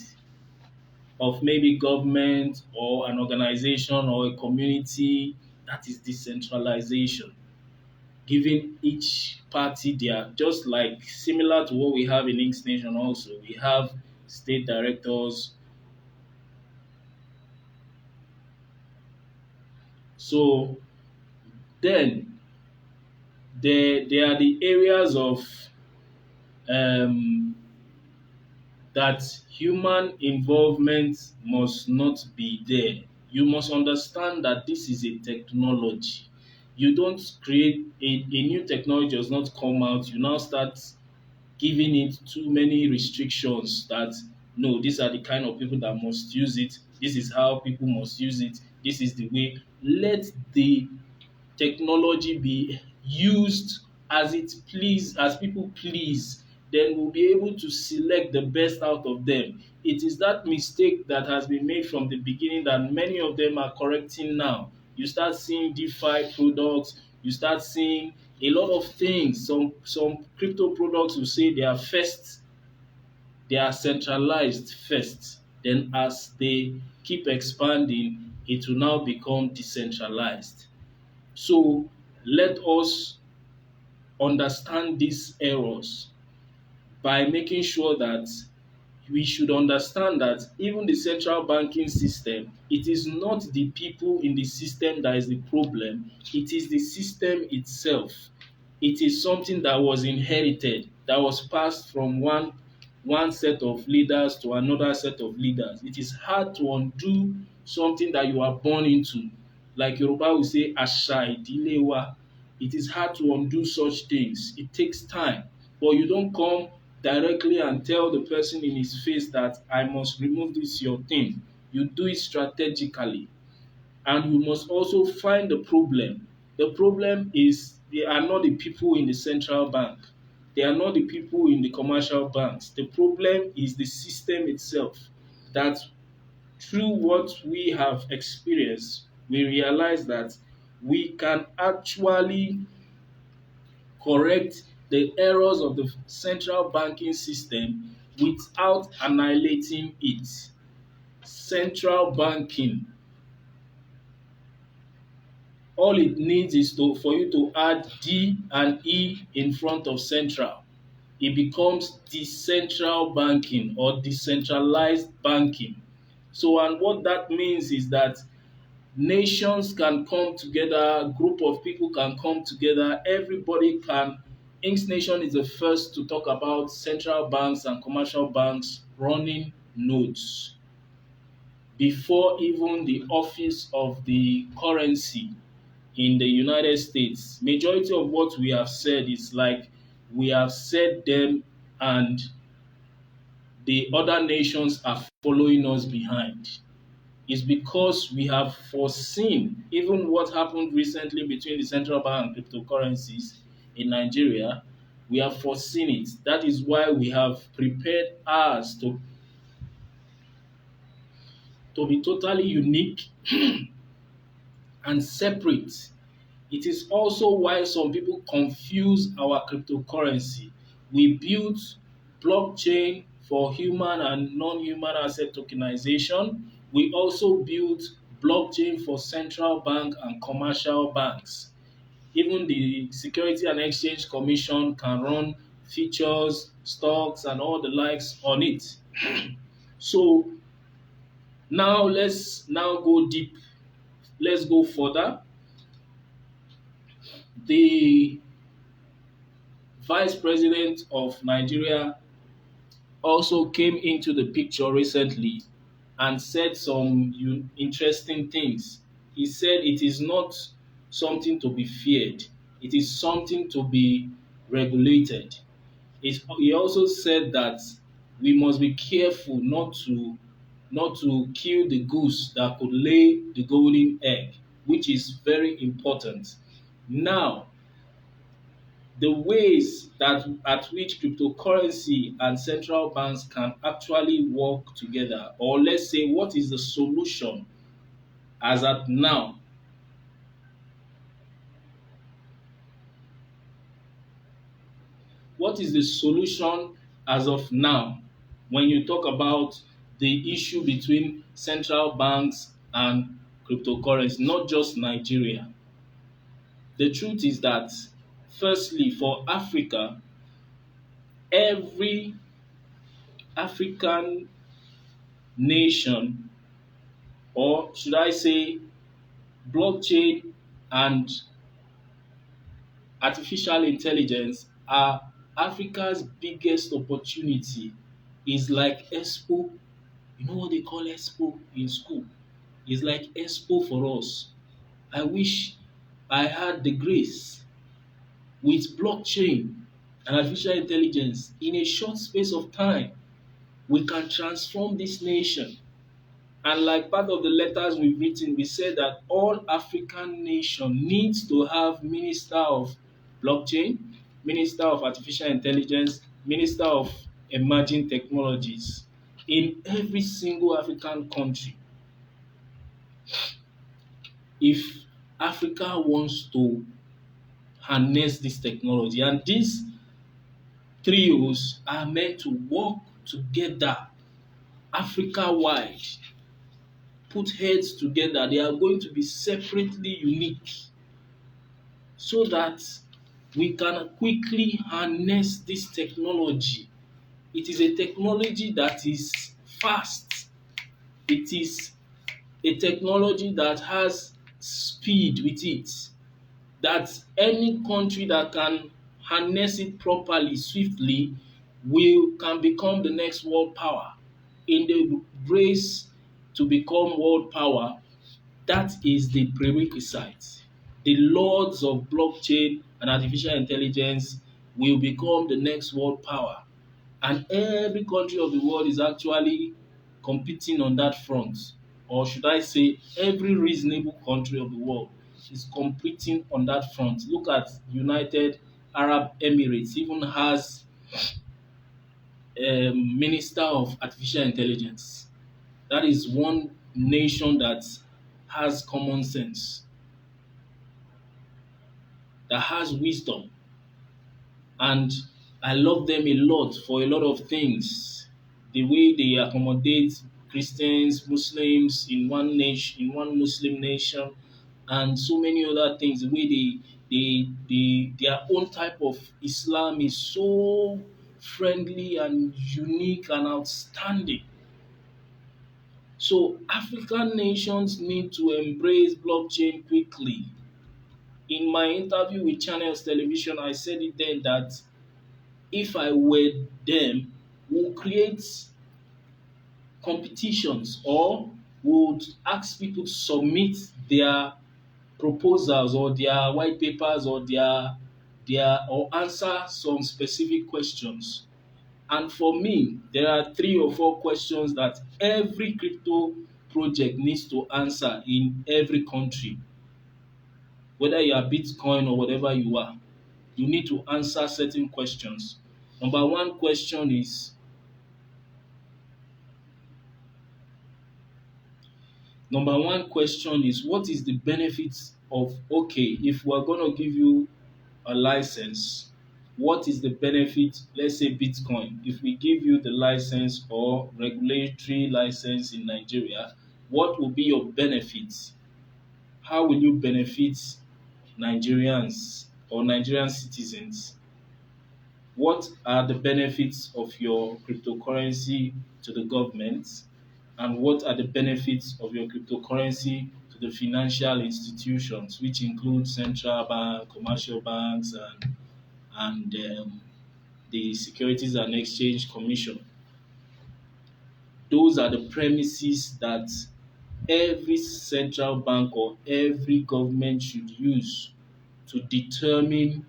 of maybe government or an organization or a community. That is decentralization. Giving each party their, just like similar to what we have in Inksnation also. We have state directors. So then there are the areas of um, that human involvement must not be there. You must understand that this is a technology. You don't create a new technology does not come out. You now start giving it too many restrictions that no, these are the kind of people that must use it. This is how people must use it. This is the way. Let the technology be used as people please, then we'll be able to select the best out of them. It is that mistake that has been made from the beginning that many of them are correcting now. You start seeing DeFi products, you start seeing a lot of things. Some crypto products will say they are centralized first. Then as they keep expanding, it will now become decentralized. So let us understand these errors by making sure that we should understand that even the central banking system, it is not the people in the system that is the problem, it is the system itself. It is something that was inherited, that was passed from one set of leaders to another set of leaders. It is hard to undo something that you are born into. Like Yoruba will say, "Àṣà ìdílé wa." It is hard to undo such things. It takes time. But you don't come directly and tell the person in his face that I must remove this your thing. You do it strategically. And you must also find the problem. The problem is they are not the people in the central bank. They are not the people in the commercial banks. The problem is the system itself. That through what we have experienced, we realize that we can actually correct the errors of the central banking system without annihilating it. Central banking, all it needs is for you to add D and E in front of central. It becomes decentral banking or decentralized banking. So, and what that means is that nations can come together, a group of people can come together, everybody can. Inksnation is the first to talk about central banks and commercial banks running nodes before even the office of the currency in the United States. Majority of what we have said is like we have said them and the other nations are following us behind. Is because we have foreseen even what happened recently between the central bank and cryptocurrencies in Nigeria. We have foreseen it. That is why we have prepared ours to be totally unique and separate. It is also why some people confuse our cryptocurrency. We built blockchain for human and non-human asset tokenization. We also built blockchain for central bank and commercial banks. Even the Security and Exchange Commission can run features, stocks, and all the likes on it. So now let's now go deep. Let's go further. The Vice President of Nigeria also came into the picture recently and said some interesting things. He said it is not something to be feared. It is something to be regulated. He also said that we must be careful not to kill the goose that could lay the golden egg, which is very important. Now, the ways that at which cryptocurrency and central banks can actually work together, or let's say what is the solution as at now. What is the solution as of now when you talk about the issue between central banks and cryptocurrency, not just Nigeria? The truth is that, firstly, for Africa, every African nation, or should I say, blockchain and artificial intelligence are Africa's biggest opportunity. Is like Expo. You know what they call Expo in school? It's like Expo for us. I wish I had the grace with blockchain and artificial intelligence in a short space of time. We can transform this nation. And like part of the letters we've written, we said that all African nation needs to have minister of blockchain, minister of artificial intelligence, minister of emerging technologies in every single African country. If Africa wants to harness this technology, and these trios are meant to work together Africa wide, put heads together. They are going to be separately unique so that we can quickly harness this technology. It is a technology that is fast. It is a technology that has speed with it, that any country that can harness it properly, swiftly, will can become the next world power. In the race to become world power, that is the prerequisite. The lords of blockchain and artificial intelligence will become the next world power. And every country of the world is actually competing on that front. Or should I say, every reasonable country of the world is competing on that front. Look at United Arab Emirates, even has a minister of artificial intelligence. That is one nation that has common sense, that has wisdom, and I love them a lot for a lot of things. The way they accommodate Christians, Muslims in one nation, in one Muslim nation, and so many other things. The way their own type of Islam is so friendly and unique and outstanding. So African nations need to embrace blockchain quickly. In my interview with Channels Television, I said it then that if I were them, we'll create competitions or would ask people to submit their proposals or their white papers or their or answer some specific questions. And for me, there are 3 or 4 questions that every crypto project needs to answer in every country. Whether you are Bitcoin or whatever you are, you need to answer certain questions. Number one question is what is the benefits of, okay, if we're going to give you a license, what is the benefit? Let's say Bitcoin. If we give you the license or regulatory license in Nigeria, what will be your benefits? How will you benefit Nigerians or Nigerian citizens? What are the benefits of your cryptocurrency to the government? And what are the benefits of your cryptocurrency to the financial institutions, which include central bank, commercial banks, and the Securities and Exchange Commission? Those are the premises that every central bank or every government should use to determine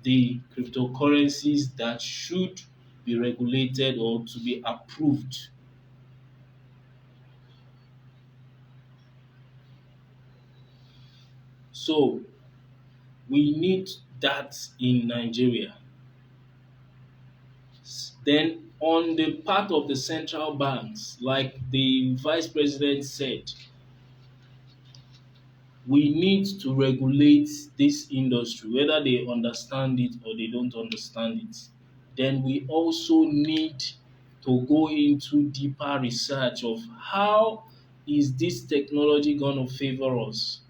the cryptocurrencies that should be regulated or to be approved. So we need that in Nigeria. Then on the part of the central banks, like the vice president said, we need to regulate this industry, whether they understand it or they don't understand it. Then we also need to go into deeper research of how is this technology going to favor us.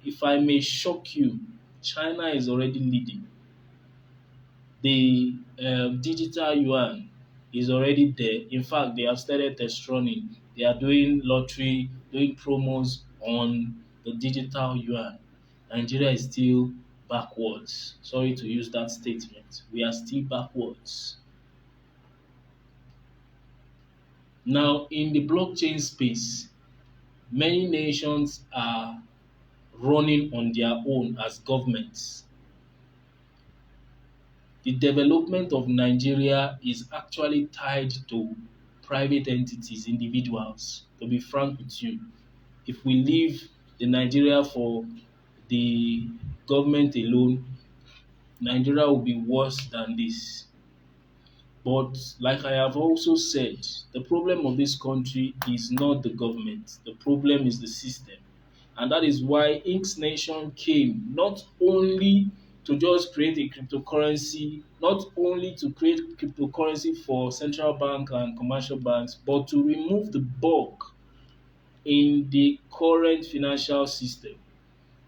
If I may shock you, China is already leading. The digital yuan is already there. In fact, they have started test running. They are doing lottery, doing promos on the digital yuan. Nigeria is still backwards. Sorry to use that statement. We are still backwards. Now, in the blockchain space, many nations are running on their own as governments. The development of Nigeria is actually tied to private entities, individuals. To be frank with you, if we leave the Nigeria for the government alone, Nigeria will be worse than this. But like I have also said, the problem of this country is not the government. The problem is the system. And that is why Inksnation came not only to just create a cryptocurrency, not only to create cryptocurrency for central bank and commercial banks, but to remove the bug in the current financial system.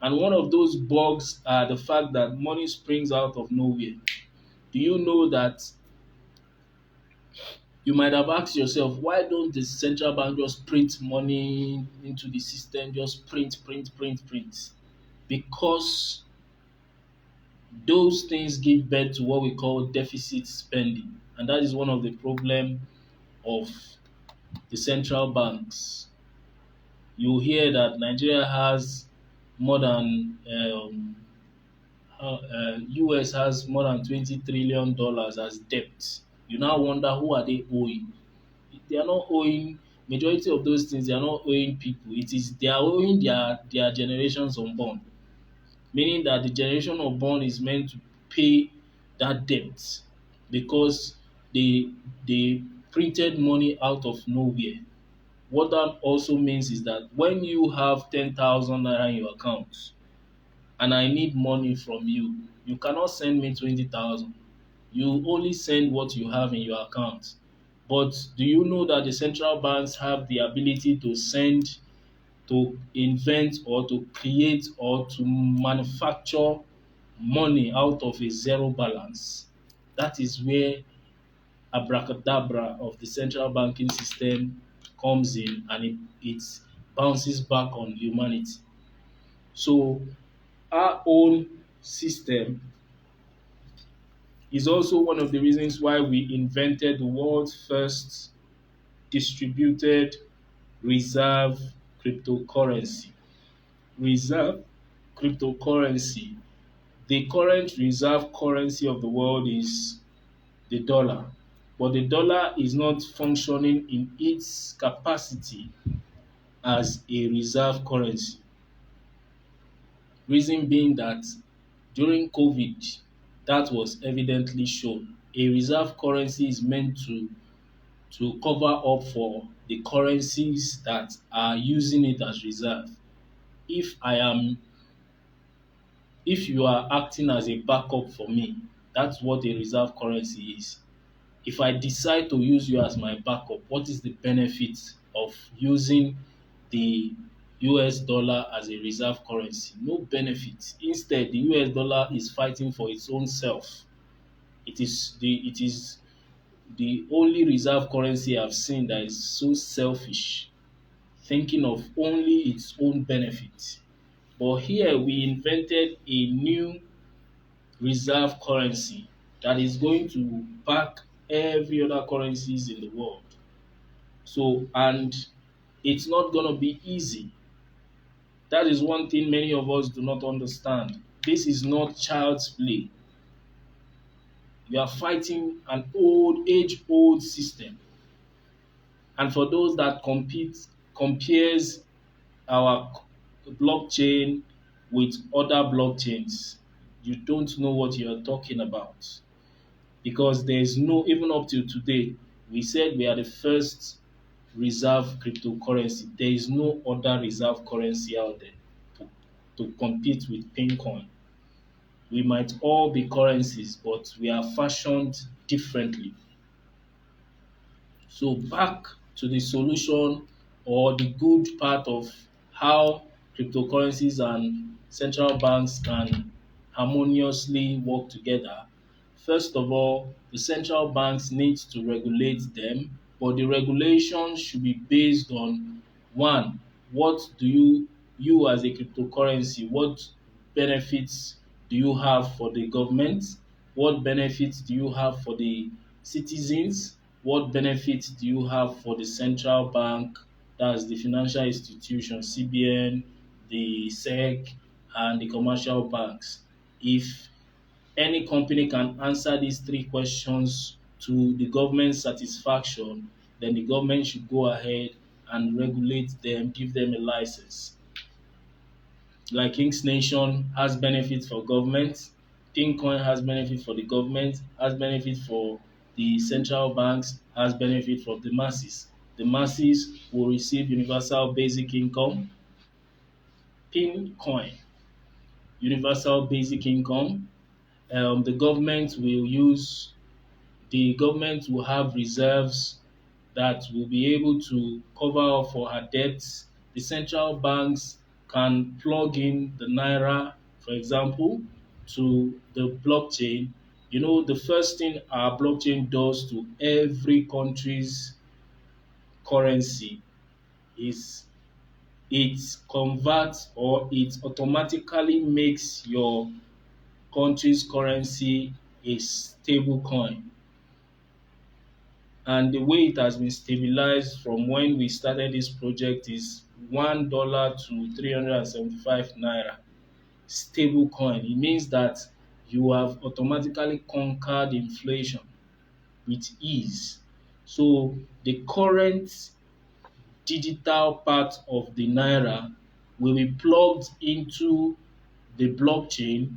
And one of those bugs are the fact that money springs out of nowhere. Do you know that you might have asked yourself, why don't the central bank just print money into the system, just print, print, print, print? Because those things give birth to what we call deficit spending. And that is one of the problem of the central banks. You hear that Nigeria has more than US has more than $20 trillion as debt. You now wonder, who are they owing? They are not owing majority of those things. They are not owing people. It is they are owing their generations unborn, meaning that the generation unborn is meant to pay that debt because they printed money out of nowhere. What that also means is that when you have 10,000 naira in your account and I need money from you, you cannot send me 20,000. You only send what you have in your account. But do you know that the central banks have the ability to send, to invent, or to create, or to manufacture money out of a zero balance? That is where abracadabra of the central banking system comes in, and it bounces back on humanity. So our own system is also one of the reasons why we invented the world's first distributed reserve cryptocurrency. Reserve cryptocurrency. The current reserve currency of the world is the dollar, but the dollar is not functioning in its capacity as a reserve currency. Reason being that during COVID, that was evidently shown. A reserve currency is meant to cover up for the currencies that are using it as reserve. If I am if you are acting as a backup for me, that's what a reserve currency is. If I decide to use you as my backup, what is the benefit of using the US dollar as a reserve currency? No benefit. Instead, the US dollar is fighting for its own self. It is the only reserve currency I've seen that is so selfish, thinking of only its own benefit. But here we invented a new reserve currency that is going to back every other currencies in the world. So, and it's not going to be easy. That is one thing many of us do not understand. This is not child's play. We are fighting an old, age-old system. And for those that compares our blockchain with other blockchains, you don't know what you're talking about. Because there is no, even up till today, we said we are the first reserve cryptocurrency. There is no other reserve currency out there to, to compete with Pincoin. We might all be currencies, but we are fashioned differently. So back to the solution or the good part of how cryptocurrencies and central banks can harmoniously work together. First of all, the central banks need to regulate them, but the regulation should be based on one, what do you as a cryptocurrency, what benefits do you have for the government? What benefits do you have for the citizens? What benefits do you have for the central bank, that's the financial institution, CBN, the SEC, and the commercial banks? If any company can answer these three questions to the government's satisfaction, then the government should go ahead and regulate them, give them a license. Like Inksnation has benefits for government, Pincoin has benefit for the government, has benefit for the central banks, has benefit for the masses. The masses will receive universal basic income, Pincoin, universal basic income. The government will use the government will have reserves that will be able to cover up for her debts. The central banks can plug in the naira, for example, to the blockchain. You know, the first thing our blockchain does to every country's currency is it converts or it automatically makes your country's currency a stable coin. And the way it has been stabilized from when we started this project is $1 to 375 naira. Stable coin. It means that you have automatically conquered inflation with ease. So the current digital part of the naira will be plugged into the blockchain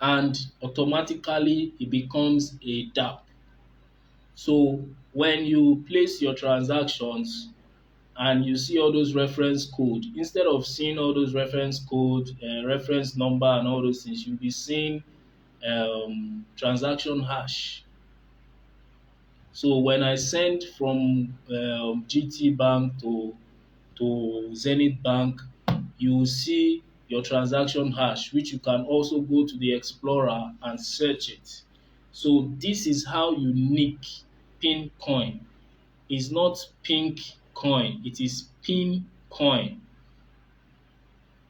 and automatically it becomes a DApp. So when you place your transactions and you see all those reference code, instead of seeing all those reference code, reference number and all those things, you'll be seeing transaction hash. So when I send from GT Bank to Zenith Bank, you will see your transaction hash, which you can also go to the Explorer and search it. So this is how unique Pin coin is. Not pink coin, it is Pin coin.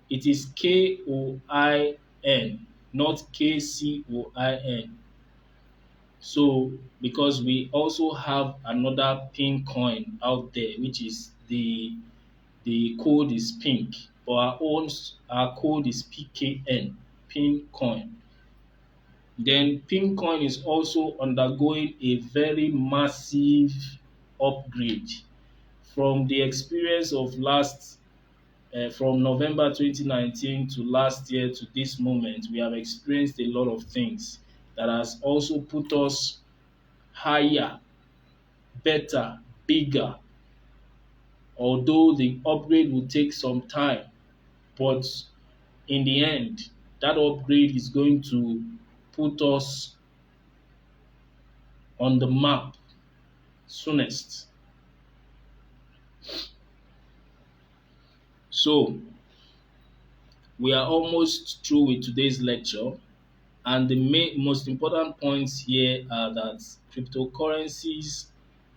It is KOIN, not KCOIN. So because we also have another pink coin out there, which is the code is pink, but our code is PKN, pin coin. Then pin coin is also undergoing a very massive upgrade from the experience of from November 2019 to last year to this moment. We have experienced a lot of things that has also put us higher, better, bigger. Although the upgrade will take some time, but in the end, that upgrade is going to put us on the map soonest. So, we are almost through with today's lecture, and the most important points here are that cryptocurrencies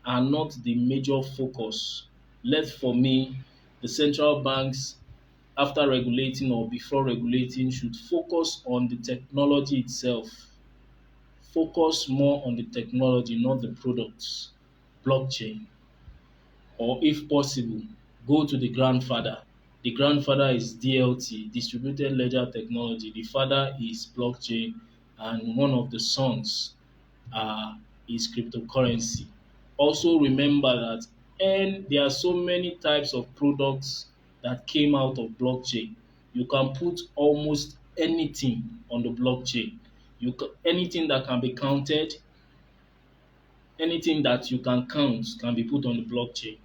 are not the major focus. Left for me, the central banks, after regulating or before regulating, should focus on the technology itself. Focus more on the technology, not the products, blockchain, or if possible, go to the grandfather. The grandfather is DLT, distributed ledger technology. The father is blockchain. and one of the sons is cryptocurrency. Also remember that and there are so many types of products that came out of blockchain. You can put almost anything on the blockchain. Anything that can be counted, anything that you can count can be put on the blockchain.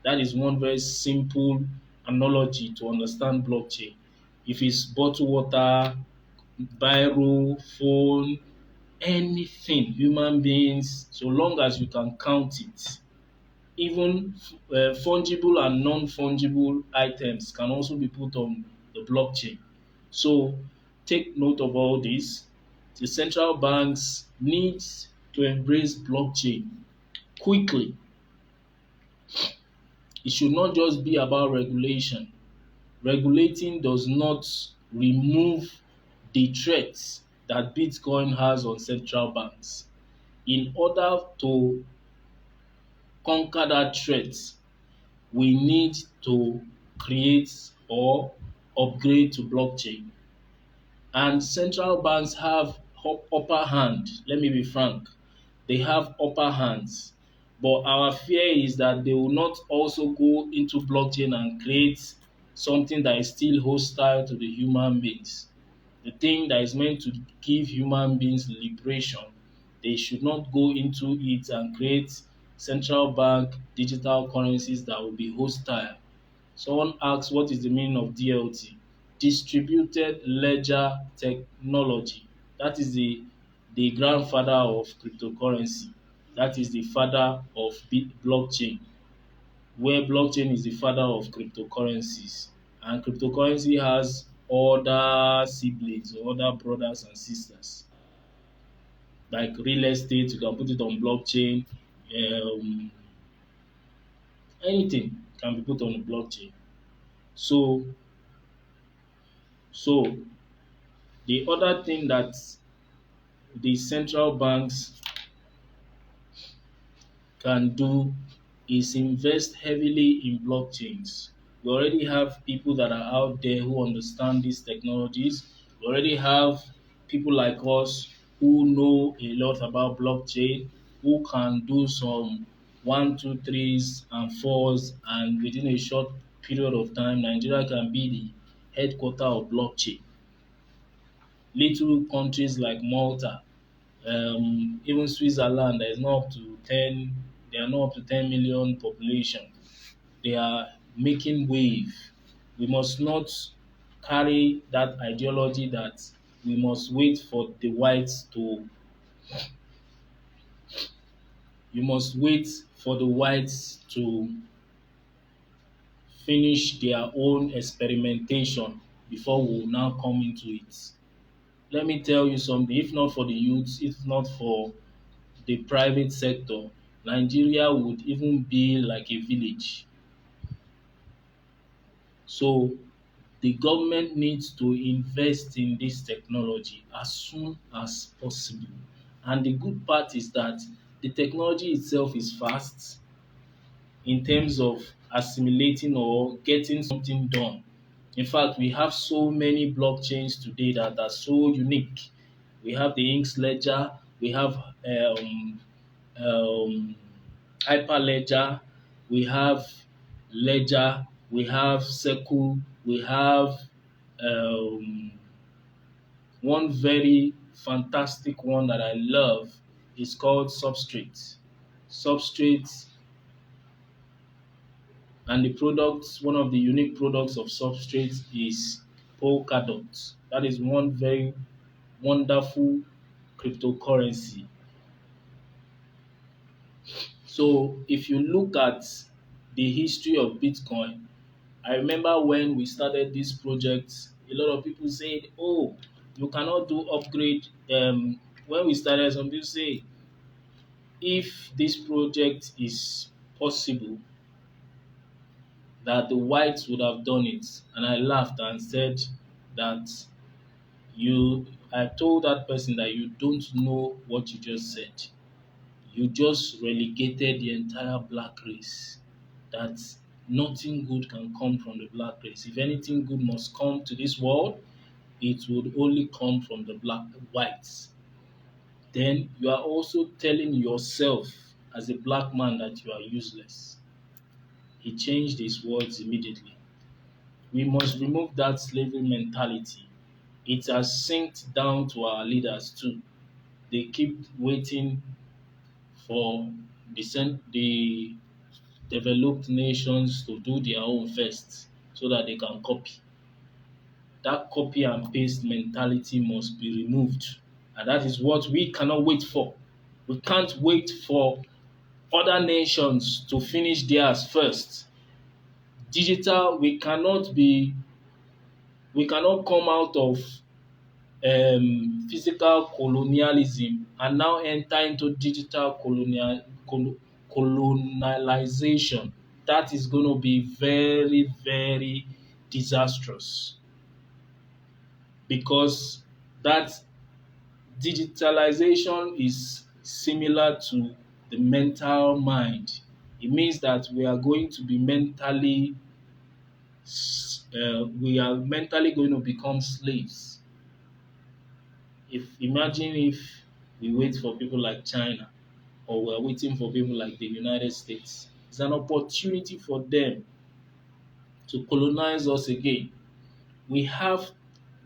That is one very simple analogy to understand blockchain. If it's bottled water, biro, phone, anything, human beings, so long as you can count it. Even fungible and non-fungible items can also be put on the blockchain. So take note of all this. The central banks need to embrace blockchain quickly. It should not just be about regulation. Regulating does not remove the threats that Bitcoin has on central banks. In order to conquer that threat, we need to create or upgrade to blockchain. And central banks have upper hand. Let me be frank. They have upper hands. But our fear is that they will not also go into blockchain and create something that is still hostile to the human beings. The thing that is meant to give human beings liberation, they should not go into it and create central bank digital currencies that will be hostile. Someone asks what is the meaning of DLT? Distributed ledger technology. That is the grandfather of cryptocurrency. That is the father of blockchain, where blockchain is the father of cryptocurrencies. And cryptocurrency has other siblings or other brothers and sisters. Like real estate, you can put it on blockchain. Um, Anything can be put on the blockchain. So, so the other thing that the central banks can do is invest heavily in blockchains. We already have people that are out there who understand these technologies. We already have people like us who know a lot about blockchain, who can do some one, two, threes, and fours, and within a short period of time, Nigeria can be the headquarter of blockchain. Little countries like Malta, even Switzerland that is not up to 10, they are not up to 10 million population. They are making wave. We must not carry that ideology that we must wait for the whites to you must wait for the whites to finish their own experimentation before we will now come into it. Let me tell you something, if not for the youths, if not for the private sector, Nigeria would even be like a village. So the government needs to invest in this technology as soon as possible. And the good part is that the technology itself is fast in terms of assimilating or getting something done. In fact, we have so many blockchains today that are so unique. We have the Inks ledger, we have um, Hyperledger, we have Ledger, we have Circle, we have um, one very fantastic one that I love is called Substrate. Substrate and the products, one of the unique products of Substrate is Polkadot. That is one very wonderful cryptocurrency. So if you look at the history of Bitcoin, I remember when we started this project, a lot of people said, "Oh, you cannot do upgrade." When we started, some people say, "If this project is possible, that the whites would have done it." And I laughed and said that you. I told that person that you don't know what you just said. You just relegated the entire black race. That nothing good can come from the black race. If anything good must come to this world, it would only come from the black whites. Then you are also telling yourself as a black man that you are useless. He changed his words immediately. We must remove that slavery mentality. It has sinked down to our leaders too. They keep waiting for the developed nations to do their own first so that they can copy. That copy and paste mentality must be removed. And that is what we cannot wait for. We can't wait for other nations to finish theirs first. Digital, we cannot come out of physical colonialism and now enter into digital colonialization. That is going to be very, very disastrous because that digitalization is similar to the mental mind. It means that we are mentally going to become slaves. If imagine if we wait for people like China or we're waiting for people like the United States, it's an opportunity for them to colonize us again. We have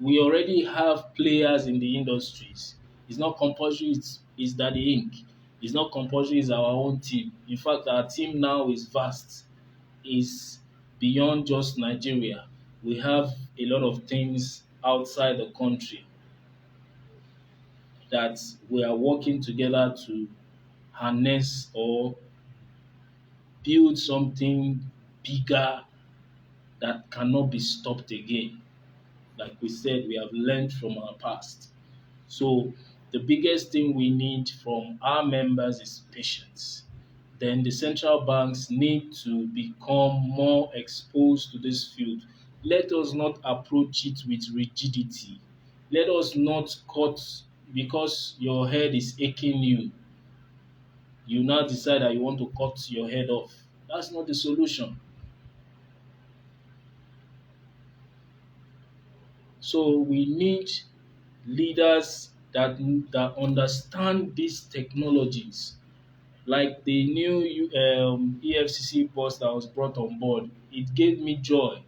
we already have players in the industries. It's not compulsory, it's DaddyInk. It's not compulsory, it's our own team. In fact, our team now is vast, is beyond just Nigeria. We have a lot of things outside the country that we are working together to harness or build something bigger that cannot be stopped again. Like we said, we have learned from our past. So the biggest thing we need from our members is patience. Then the central banks need to become more exposed to this field. Let us not approach it with rigidity. Let us not cut because your head is aching you. You now decide that you want to cut your head off. That's not the solution. So we need leaders that understand these technologies, like the new EFCC boss that was brought on board. It gave me joy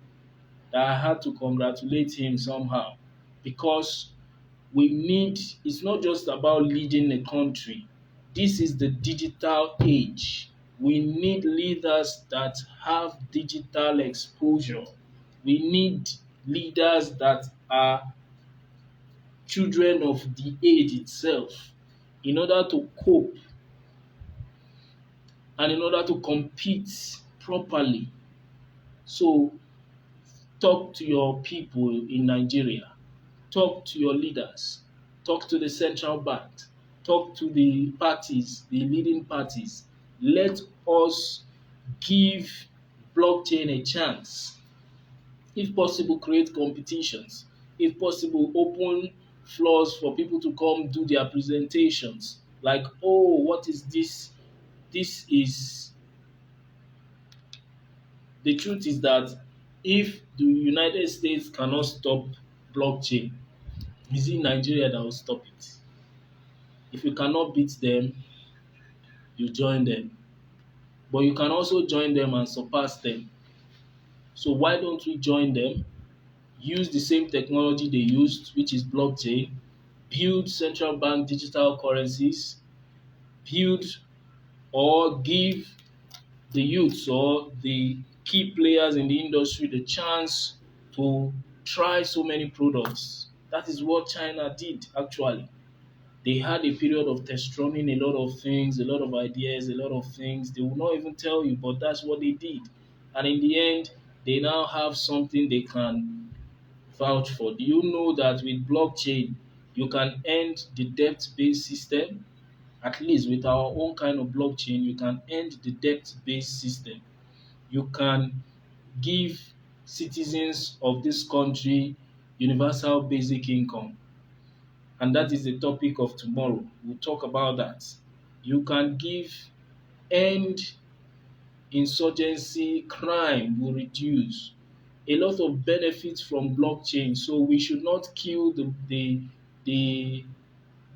that I had to congratulate him somehow because we need. It's not just about leading a country. This is the digital age. We need leaders that have digital exposure. We need leaders that are children of the age itself in order to cope and in order to compete properly. So talk to your people in Nigeria, talk to your leaders, talk to the central bank, talk to the parties, the leading parties. Let us give blockchain a chance. If possible, create competitions. If possible, open floors for people to come do their presentations. Like, oh, what is this? This is the truth is that if the United States cannot stop blockchain, is it Nigeria that will stop it? If you cannot beat them, you join them. But you can also join them and surpass them. So why don't we join them? Use the same technology they used, which is blockchain, build central bank digital currencies, build or give the youths or the key players in the industry the chance to try so many products. That is what China did actually. They had a period of test running a lot of things, a lot of ideas, a lot of things. They will not even tell you, but that's what they did. And in the end, they now have something they can vouch for. Do you know that with blockchain, you can end the debt-based system? At least with our own kind of blockchain, you can end the debt-based system. You can give citizens of this country universal basic income. And that is the topic of tomorrow. We'll talk about that. You can give end insurgency, crime will reduce. a lot of benefits from blockchain. So we should not kill the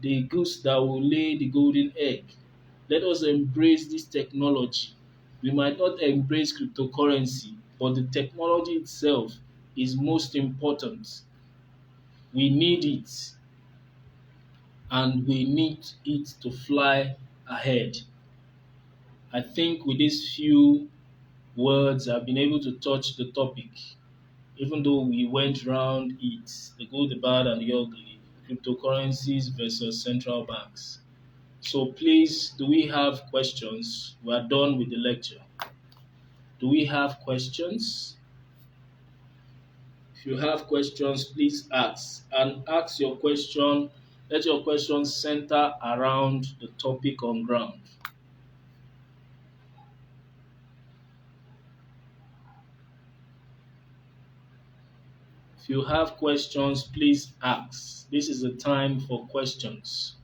the goose that will lay the golden egg. Let us embrace this technology. We might not embrace cryptocurrency, but the technology itself is most important. We need it, and we need it to fly ahead. I think with these few words, I've been able to touch the topic, even though we went round it, the good, the bad, and the ugly, cryptocurrencies versus central banks. So please, do we have questions? We are done with the lecture. Do we have questions? If you have questions, please ask. And ask your question, let your question center around the topic on ground. If you have questions, please ask. This is the time for questions.